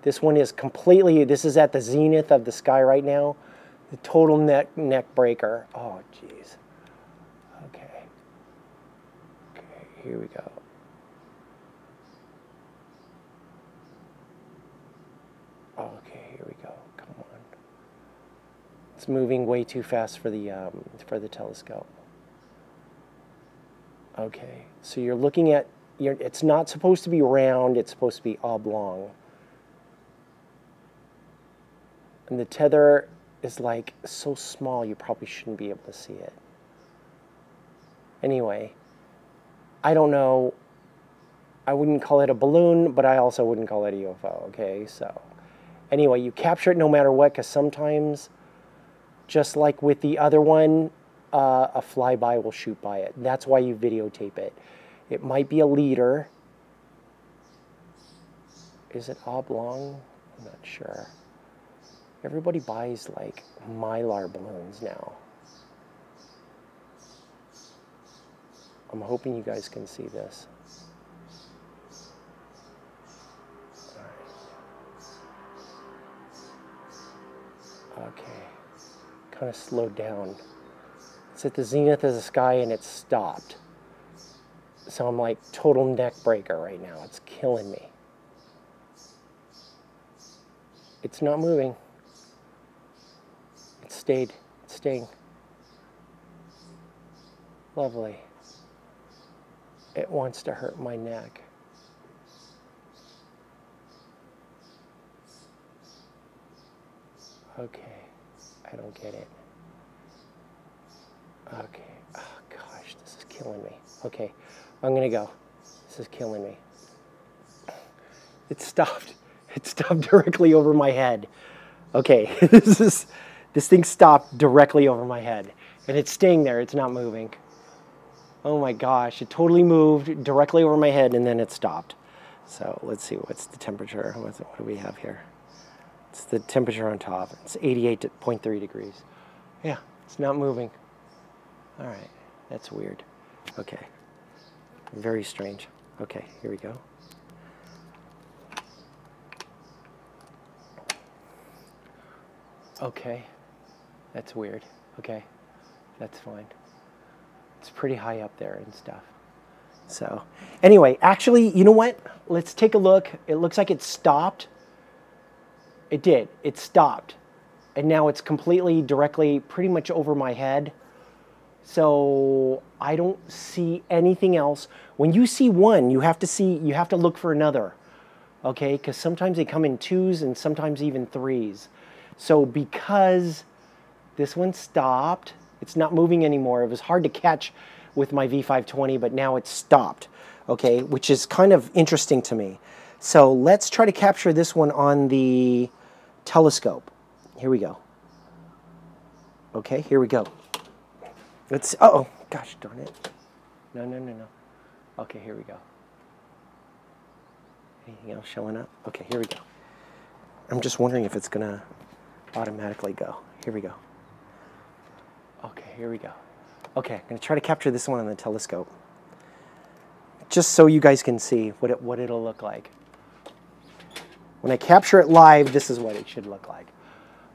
This one is completely, this is at the zenith of the sky right now. The total neck breaker. Oh, jeez. Okay. Okay, here we go. Okay, here we go. Come on. It's moving way too fast for the telescope. Okay, so you're looking at, it's not supposed to be round, it's supposed to be oblong. And the tether is like so small you probably shouldn't be able to see it. Anyway, I don't know, I wouldn't call it a balloon, but I also wouldn't call it a UFO, okay? So anyway, you capture it no matter what, because sometimes, just like with the other one, a flyby will shoot by it. That's why you videotape it. It might be a leader. Is it oblong? I'm not sure. Everybody buys like Mylar balloons now. I'm hoping you guys can see this. Okay, kind of slowed down. It's at the zenith of the sky and it's stopped. So I'm like total neck breaker right now. It's killing me. It's not moving. It stayed. It's staying. Lovely. It wants to hurt my neck. Okay. I don't get it. Okay. Oh gosh, this is killing me. Okay. I'm gonna go. This is killing me. It stopped. It stopped directly over my head. Okay, this thing stopped directly over my head. And it's staying there, it's not moving. Oh my gosh, it totally moved directly over my head and then it stopped. So let's see, what's the temperature? What do we have here? It's the temperature on top. It's 88.3 degrees. Yeah, it's not moving. All right, that's weird. Okay. Very strange. Okay, here we go. Okay, that's weird. Okay, that's fine. It's pretty high up there and stuff. So, anyway, actually, you know what? Let's take a look. It looks like it stopped. It did. It stopped. And now it's completely directly pretty much over my head. So I don't see anything else. When you see one, you have to look for another, okay? Because sometimes they come in twos and sometimes even threes. So because this one stopped, it's not moving anymore. It was hard to catch with my V520, but now it's stopped, okay? Which is kind of interesting to me. So let's try to capture this one on the telescope. Here we go. Okay, here we go. Let's, uh-oh, gosh darn it. No. Okay, here we go. Anything else showing up? Okay, here we go. I'm just wondering if it's gonna automatically go. Here we go. Okay, here we go. Okay, I'm gonna try to capture this one on the telescope. Just so you guys can see what it'll look like. When I capture it live, this is what it should look like.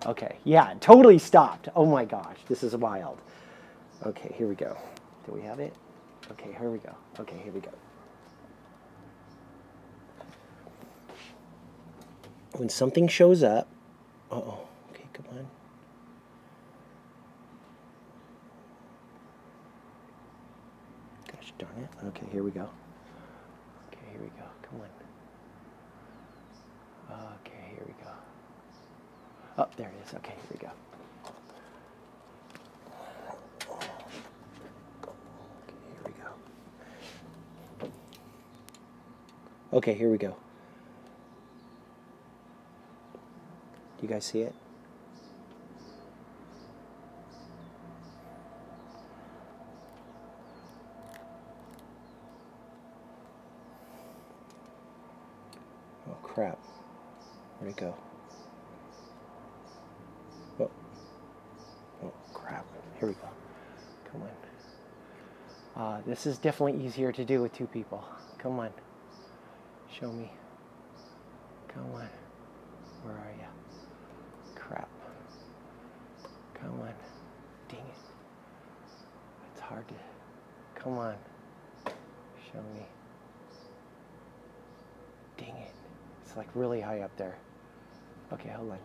Okay, yeah, it totally stopped. Oh my gosh, this is wild. Okay, here we go. Do we have it? Okay, here we go. Okay, here we go. When something shows up, uh-oh, okay, come on. Gosh darn it. Okay, here we go. Okay, here we go. Come on. Okay, here we go. Oh, there it is. Okay, here we go. Okay, here we go. Do you guys see it? Oh, crap. Where'd it go? Oh. Oh, crap. Here we go. Come on. This is definitely easier to do with two people. Come on. Show me. Come on. Where are you? Crap. Come on. Dang it. It's hard to... Come on. Show me. Dang it. It's like really high up there. Okay, hold on.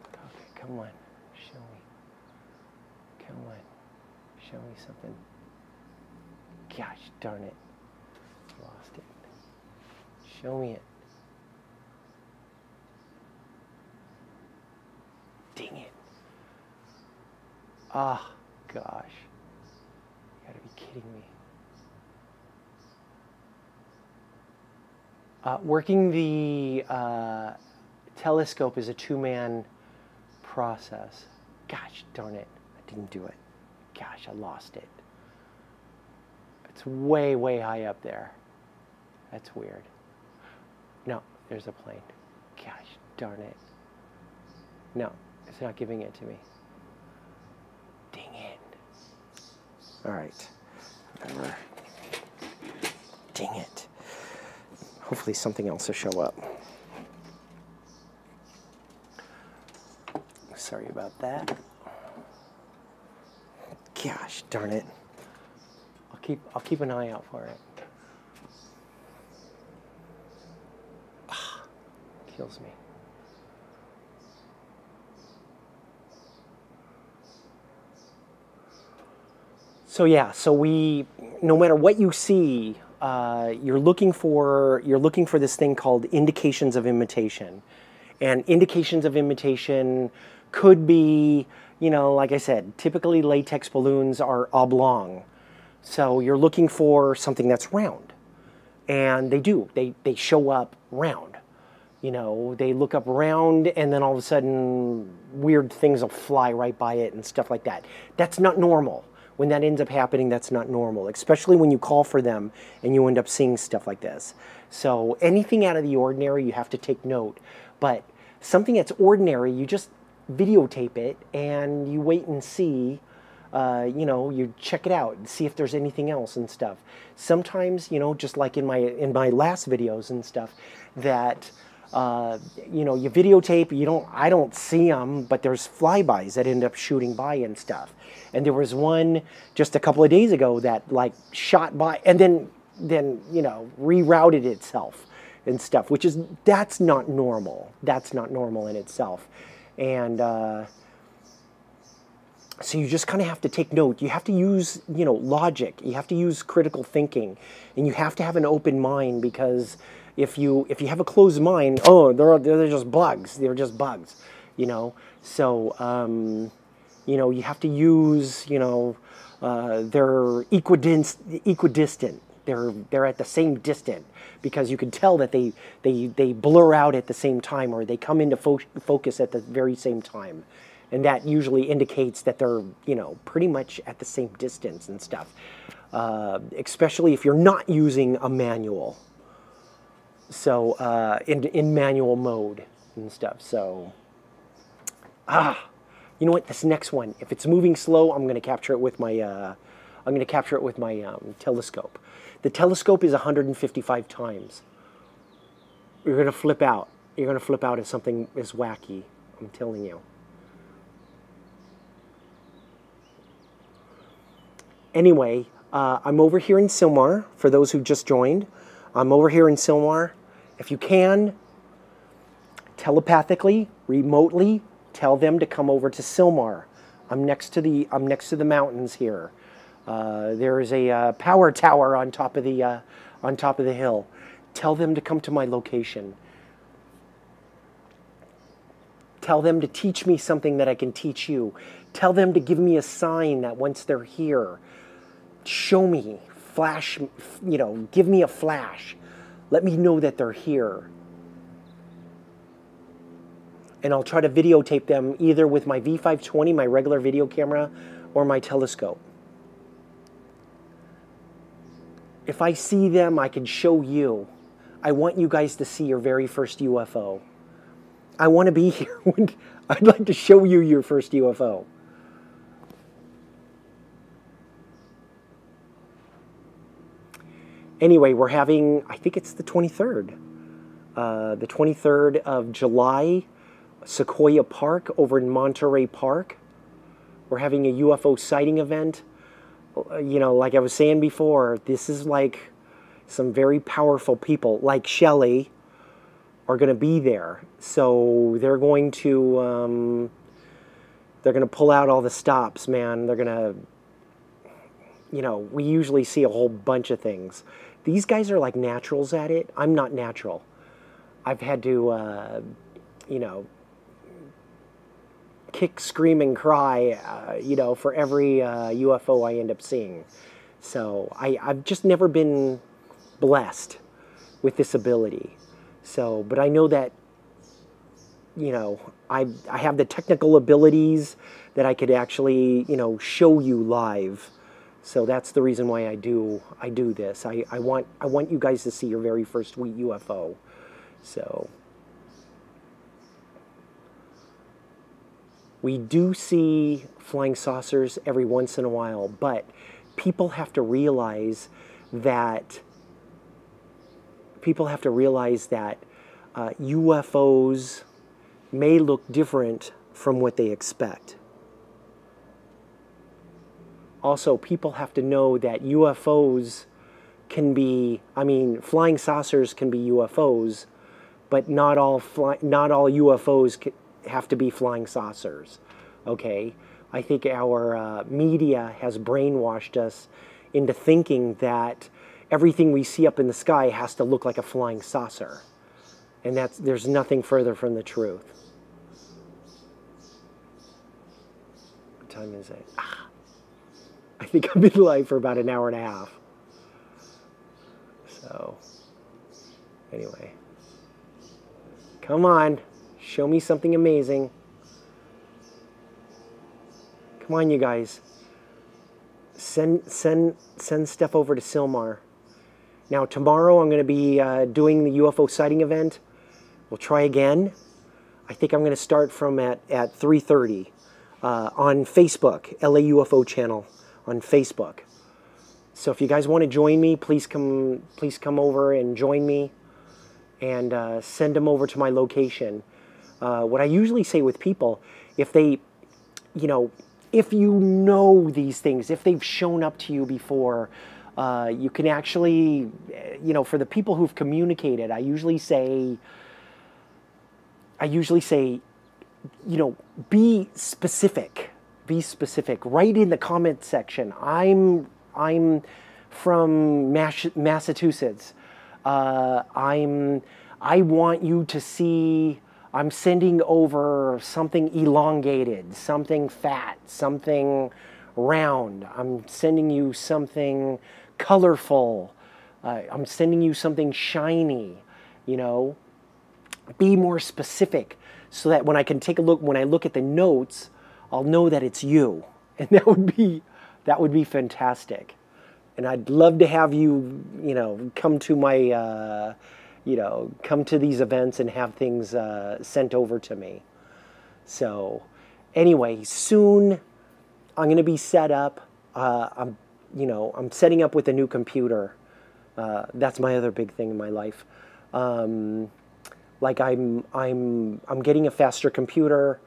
Okay, come on. Show me. Come on. Show me something. Gosh darn it. Lost it. Show me it. Dang it. Ah, gosh. You gotta be kidding me. Working the telescope is a two-man process. Gosh darn it. I didn't do it. Gosh, I lost it. It's way, way high up there. That's weird. No, there's a plane. Gosh darn it. No, it's not giving it to me. Dang it. All right. Whatever. Dang it. Hopefully something else will show up. Sorry about that. Gosh darn it. I'll keep an eye out for it. Kills me. So yeah, so no matter what you see, you're looking for this thing called indications of imitation, and indications of imitation could be, like I said, typically latex balloons are oblong, so you're looking for something that's round, and they show up round. They look up round, and then all of a sudden weird things will fly right by it and stuff like that. That's not normal. When that ends up happening, that's not normal, especially when you call for them and you end up seeing stuff like this. So anything out of the ordinary, you have to take note. But something that's ordinary, you just videotape it and you wait and see, you check it out and see if there's anything else and stuff. Sometimes, just like in my last videos and stuff, that you videotape, I don't see them, but there's flybys that end up shooting by and stuff. And there was one just a couple of days ago that like shot by and then rerouted itself and stuff, that's not normal. That's not normal in itself. And so you just kind of have to take note. You have to use, logic. You have to use critical thinking, and you have to have an open mind, because if you have a closed mind, oh, they're just bugs. They're just bugs, So you have to use, they're equidistant. They're at the same distance, because you can tell that they blur out at the same time, or they come into focus at the very same time. And that usually indicates that they're, pretty much at the same distance and stuff. Especially if you're not using a manual. So, in manual mode and stuff. So, you know what? This next one, if it's moving slow, I'm going to capture it with my, telescope. The telescope is 155 times. You're going to flip out. You're going to flip out if something is wacky. I'm telling you. Anyway, I'm over here in Silmar, for those who just joined. I'm over here in Silmar. If you can, telepathically, remotely, tell them to come over to Silmar. I'm next to the mountains here. There is a power tower on top of the hill. Tell them to come to my location. Tell them to teach me something that I can teach you. Tell them to give me a sign that once they're here, show me, flash, give me a flash. Let me know that they're here. And I'll try to videotape them either with my V520, my regular video camera, or my telescope. If I see them, I can show you. I want you guys to see your very first UFO. I want to be here. I'd like to show you your first UFO. Anyway, we're having, I think it's the 23rd. The 23rd of July, Sequoia Park over in Monterey Park. We're having a UFO sighting event. Like I was saying before, this is like some very powerful people, like Shelley, are going to be there. So they're going to pull out all the stops, man. They're going to, we usually see a whole bunch of things. These guys are like naturals at it. I'm not natural. I've had to, kick, scream, and cry, for every UFO I end up seeing. So I've just never been blessed with this ability. So, but I know that, I have the technical abilities that I could actually, show you live. So that's the reason why I do this. I want you guys to see your very first UFO. So we do see flying saucers every once in a while, but people have to realize that UFOs may look different from what they expect. Also, people have to know that UFOs can be, I mean, flying saucers can be UFOs, but not all UFOs have to be flying saucers, okay? I think our media has brainwashed us into thinking that everything we see up in the sky has to look like a flying saucer. And there's nothing further from the truth. What time is it? I think I've been live for about an hour and a half. So, anyway. Come on. Show me something amazing. Come on, you guys. Send stuff over to Silmar. Now, tomorrow I'm going to be doing the UFO sighting event. We'll try again. I think I'm going to start from at 3:30 on Facebook, LA UFO channel on Facebook. So if you guys want to join me, please come over and join me, and send them over to my location. What I usually say with people, if they, if you know these things, if they've shown up to you before, you can actually, for the people who've communicated, I usually say, be specific. Be specific. Write in the comment section. I'm from Massachusetts. I want you to see. I'm sending over something elongated, something fat, something round. I'm sending you something colorful. I'm sending you something shiny. Be more specific, so that when I can take a look, when I look at the notes, I'll know that it's you, and that would be fantastic. And I'd love to have you, come to my, come to these events and have things sent over to me. So, anyway, soon I'm going to be set up. I'm setting up with a new computer. That's my other big thing in my life. Like I'm getting a faster computer.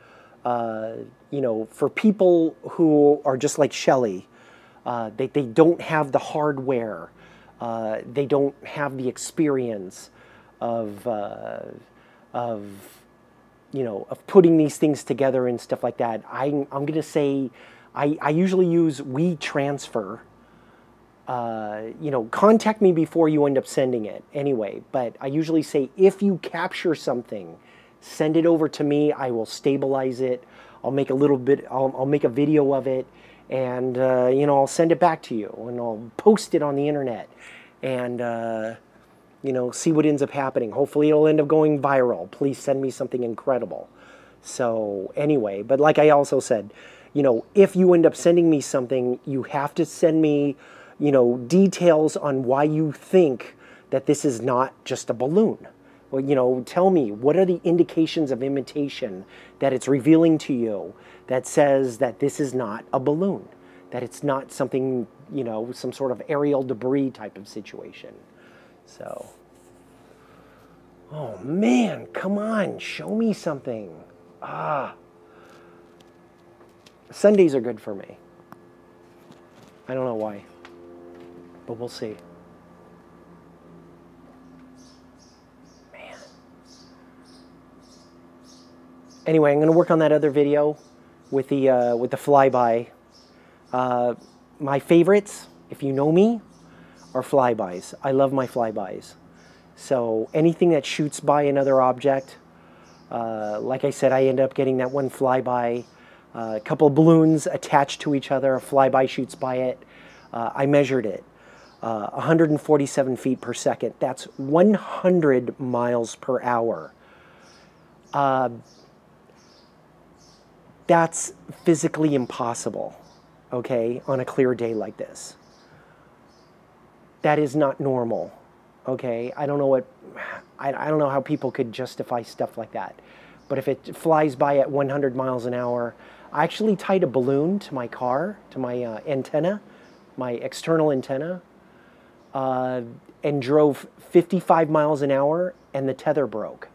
For people who are just like Shelley, they don't have the hardware. They don't have the experience of putting these things together and stuff like that. I'm going to say I usually use WeTransfer. Contact me before you end up sending it anyway. But I usually say, if you capture something, send it over to me. I will stabilize it. I'll make a little bit. I'll make a video of it, and I'll send it back to you, and I'll post it on the internet, and see what ends up happening. Hopefully, it'll end up going viral. Please send me something incredible. So anyway, but like I also said, if you end up sending me something, you have to send me, details on why you think that this is not just a balloon. Well, tell me, what are the indications of imitation that it's revealing to you that says that this is not a balloon, that it's not something, some sort of aerial debris type of situation. So, oh man, come on, show me something. Sundays are good for me. I don't know why, but we'll see. Anyway, I'm going to work on that other video with the flyby. My favorites, if you know me, are flybys. I love my flybys. So anything that shoots by another object, like I said, I end up getting that one flyby, a couple of balloons attached to each other, a flyby shoots by it. I measured it, 147 feet per second. That's 100 miles per hour. That's physically impossible, okay, on a clear day like this. That is not normal, okay? I don't know how people could justify stuff like that. But if it flies by at 100 miles an hour, I actually tied a balloon to my car, to my antenna, my external antenna, and drove 55 miles an hour, and the tether broke.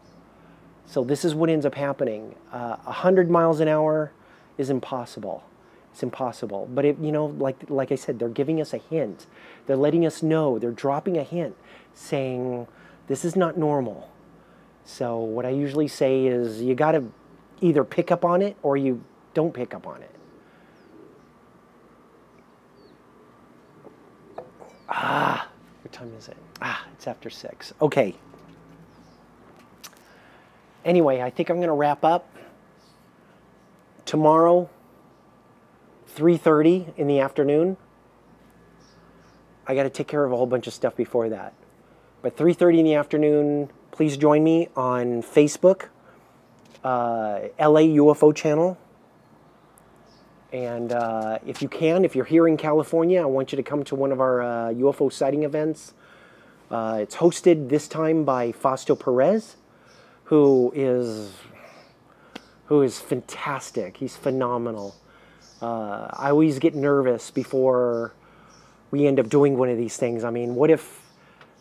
So this is what ends up happening. 100 miles an hour is impossible. It's impossible. But you know, like I said, they're giving us a hint. They're letting us know. They're dropping a hint, saying this is not normal. So what I usually say is you got to either pick up on it or you don't pick up on it. What time is it? It's after 6. Okay. Anyway, I think I'm going to wrap up. Tomorrow, 3:30 in the afternoon. I got to take care of a whole bunch of stuff before that. But 3:30 in the afternoon, please join me on Facebook, LA UFO channel. And if you can, if you're here in California, I want you to come to one of our UFO sighting events. It's hosted this time by Fausto Perez, who is fantastic. He's phenomenal. I always get nervous before we end up doing one of these things. I mean, what if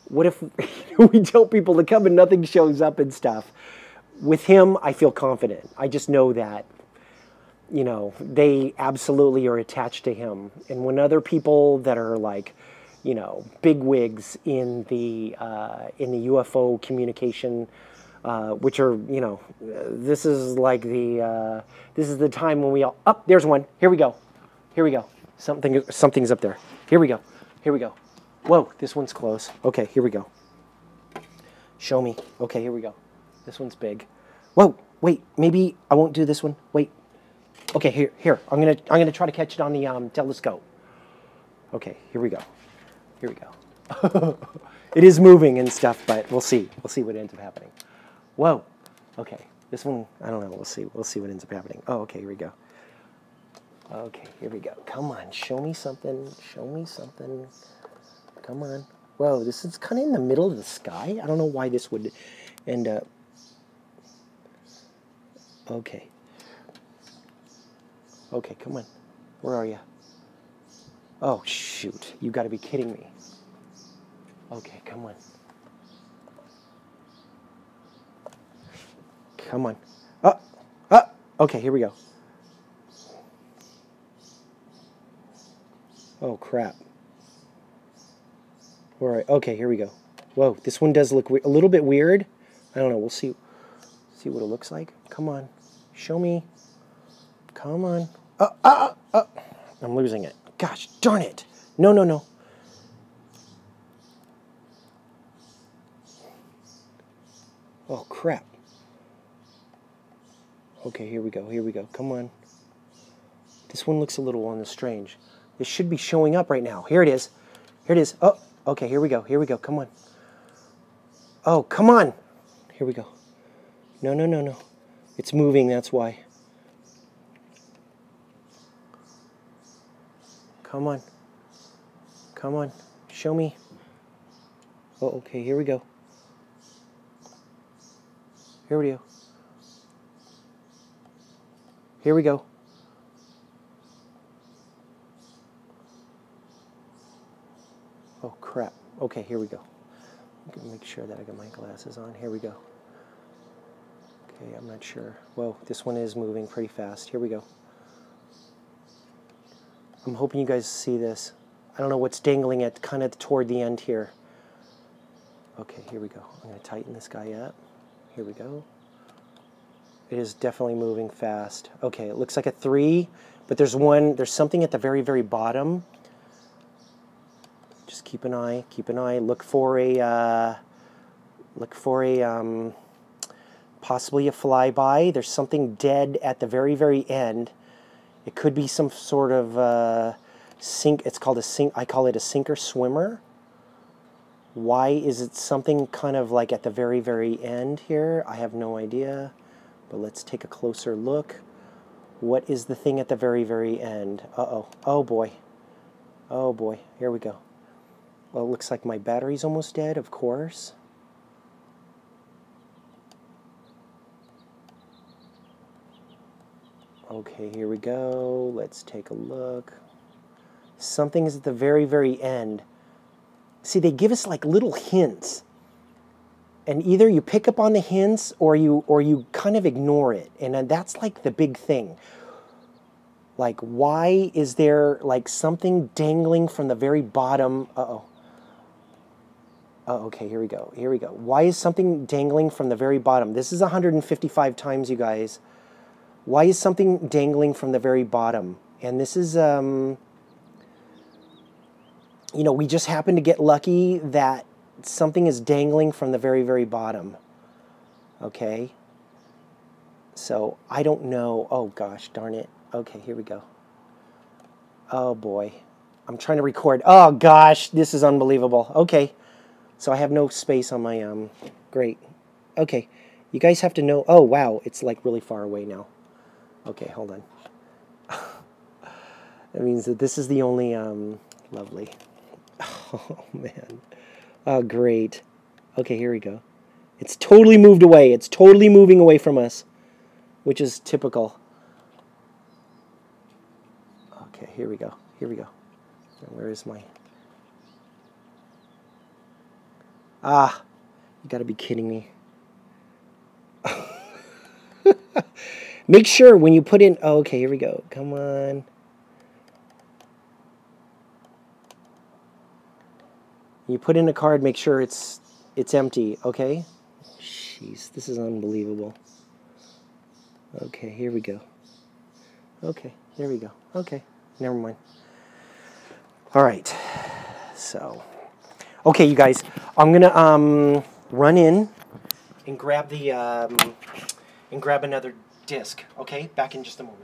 we tell people to come and nothing shows up and stuff? With him, I feel confident. I just know that, you know, they absolutely are attached to him. And when other people that are like, you know, bigwigs in the UFO communication, which are, you know, this is like this is the time when we all, there's one. Here we go. Here we go. Something's up there. Here we go. Here we go. Whoa, this one's close. Okay, here we go. Show me. Okay, here we go. This one's big. Whoa, wait, maybe I won't do this one. Wait. Okay, here. I'm gonna try to catch it on the telescope. Okay, here we go. Here we go. It is moving and stuff, but we'll see. We'll see what ends up happening. Whoa. Okay, this one, I don't know. We'll see. We'll see what ends up happening. Oh, okay, here we go. Okay, here we go. Come on, show me something. Show me something. Come on. Whoa, this is kind of in the middle of the sky. I don't know why this would end up. Okay. Okay, come on. Where are you? Oh, shoot. You got to be kidding me. Okay, come on. Come on. Okay, here we go. Oh, crap. All right. Okay, here we go. Whoa, this one does look a little bit weird. I don't know. We'll see what it looks like. Come on. Show me. Come on. I'm losing it. Gosh, darn it. No. Oh, crap. Okay, here we go. Come on. This one looks a little on the strange. This should be showing up right now. Here it is. Oh, okay, here we go. Come on. Oh, come on. Here we go. No. It's moving, that's why. Come on. Show me. Oh, okay, here we go. Here we go. Oh, crap. Okay, here we go. I'm going to make sure that I got my glasses on. Here we go. Okay, I'm not sure. Whoa, this one is moving pretty fast. Here we go. I'm hoping you guys see this. I don't know what's dangling at kind of toward the end here. Okay, here we go. I'm going to tighten this guy up. Here we go. It is definitely moving fast. Okay, it looks like a 3, but there's something at the very, very bottom. Just keep an eye. Look for a possibly a flyby. There's something dead at the very, very end. It could be some sort of sink. It's called a sink. I call it a sinker swimmer. Why is it something kind of like at the very, very end here? I have no idea. But let's take a closer look. What is the thing at the very, very end? Uh-oh. Oh, boy. Oh, boy. Here we go. Well, it looks like my battery's almost dead, of course. Okay, here we go. Let's take a look. Something is at the very, very end. See, they give us like little hints. And either you pick up on the hints or you kind of ignore it. And that's like the big thing. Like, why is there like something dangling from the very bottom? Uh-oh. Oh, okay, here we go. Here we go. Why is something dangling from the very bottom? This is 155 times, you guys. Why is something dangling from the very bottom? And this is, you know, we just happen to get lucky that something is dangling from the very, very bottom. Okay? So, I don't know. Oh, gosh, darn it. Okay, here we go. Oh, boy. I'm trying to record. Oh, gosh, this is unbelievable. Okay. So, I have no space on my, great. Okay. You guys have to know. Oh, wow, it's like really far away now. Okay, hold on. That means that this is the only, lovely. Oh, man. Oh, great. Okay, here we go. It's totally moved away. It's totally moving away from us, which is typical. Okay, here we go. Here we go. Where is my... Ah, you gotta be kidding me. Make sure when you put in... Oh, okay, here we go. Come on. You put in a card, make sure it's empty, okay? Jeez, this is unbelievable. Okay, here we go. Okay, there we go. Okay, never mind. All right, so... Okay, you guys, I'm gonna run in and grab the grab another disc. Okay, back in just a moment.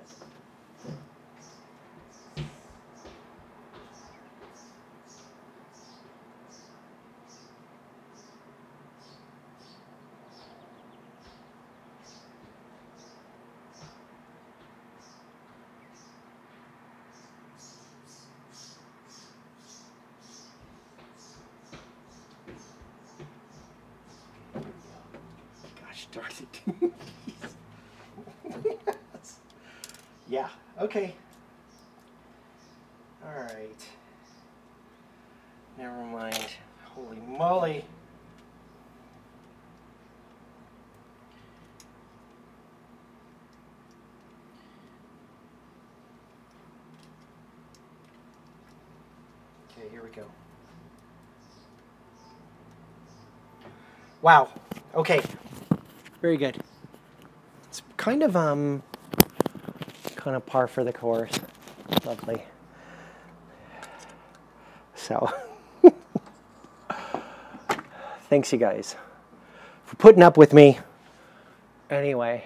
Darn it. Yes. Yeah, okay. Alright. Never mind. Holy moly. Okay, here we go. Wow. Okay. Very good. It's kind of par for the course. Lovely. So, thanks you guys for putting up with me. Anyway.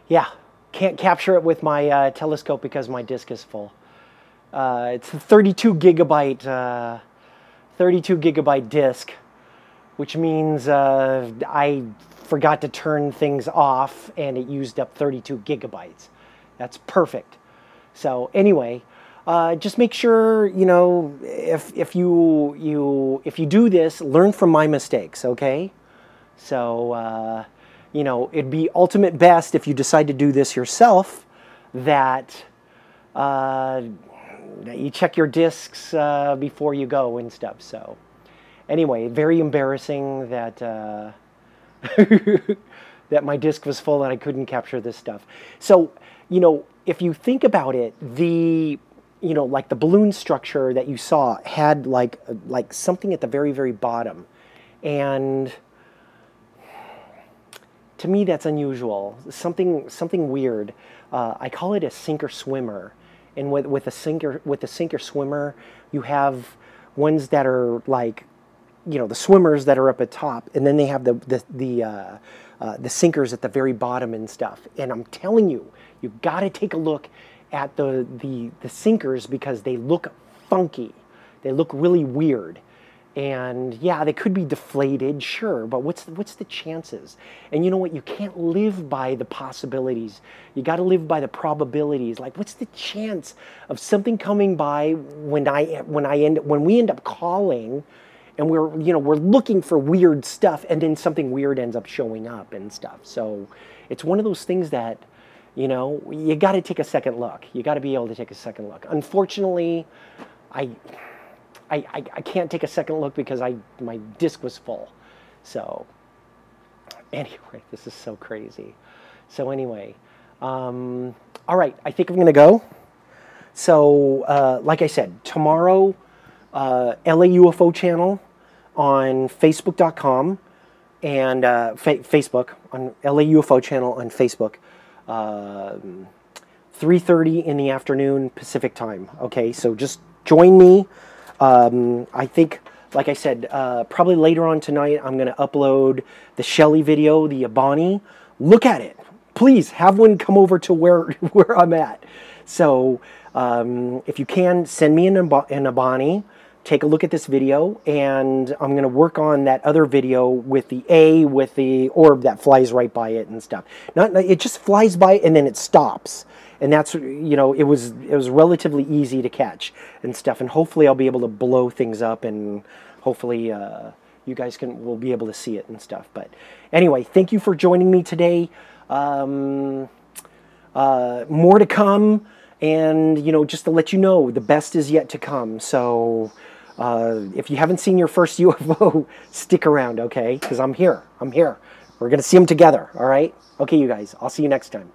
Yeah, can't capture it with my telescope because my disk is full. It's a 32 gigabyte disk. Which means I forgot to turn things off and it used up 32 gigabytes. That's perfect. So anyway, just make sure, you know, if you do this, learn from my mistakes, okay? So, you know, it'd be ultimate best if you decide to do this yourself that you check your discs before you go and stuff, so. Anyway, very embarrassing that that my disc was full and I couldn't capture this stuff. So, you know, if you think about it, you know, like the balloon structure that you saw had like something at the very, very bottom. And to me, that's unusual. Something weird. I call it a sinker swimmer. And with a sinker swimmer, you have ones that are like, you know, the swimmers that are up at top, and then they have the sinkers at the very bottom and stuff. And I'm telling you, you've got to take a look at the sinkers because they look funky. They look really weird. And yeah, they could be deflated, sure, but what's the chances? And you know what? You can't live by the possibilities. You got to live by the probabilities. Like, what's the chance of something coming by when we end up calling, and we're looking for weird stuff, and then something weird ends up showing up and stuff. So it's one of those things that You know, you got to take a second look. You got to be able to take a second look. Unfortunately, I can't take a second look because my disc was full. So anyway, this is so crazy. So anyway, all right, I think I'm going to go. So like I said, tomorrow, LA UFO channel on Facebook.com and Facebook, on LA UFO channel on Facebook. 3:30 in the afternoon Pacific time. Okay, so just join me. I think, like I said, probably later on tonight, I'm going to upload the Shelly video, the Abani. Look at it. Please have one come over to where I'm at. So if you can, send me an Abani. Take a look at this video, and I'm going to work on that other video with the orb that flies right by it and stuff. It just flies by and then it stops. And that's, you know, it was relatively easy to catch and stuff. And hopefully I'll be able to blow things up, and hopefully you guys will be able to see it and stuff. But anyway, thank you for joining me today. More to come. And, you know, just to let you know, the best is yet to come. So if you haven't seen your first UFO, stick around, okay? Because I'm here. We're going to see them together, all right? Okay, you guys. I'll see you next time.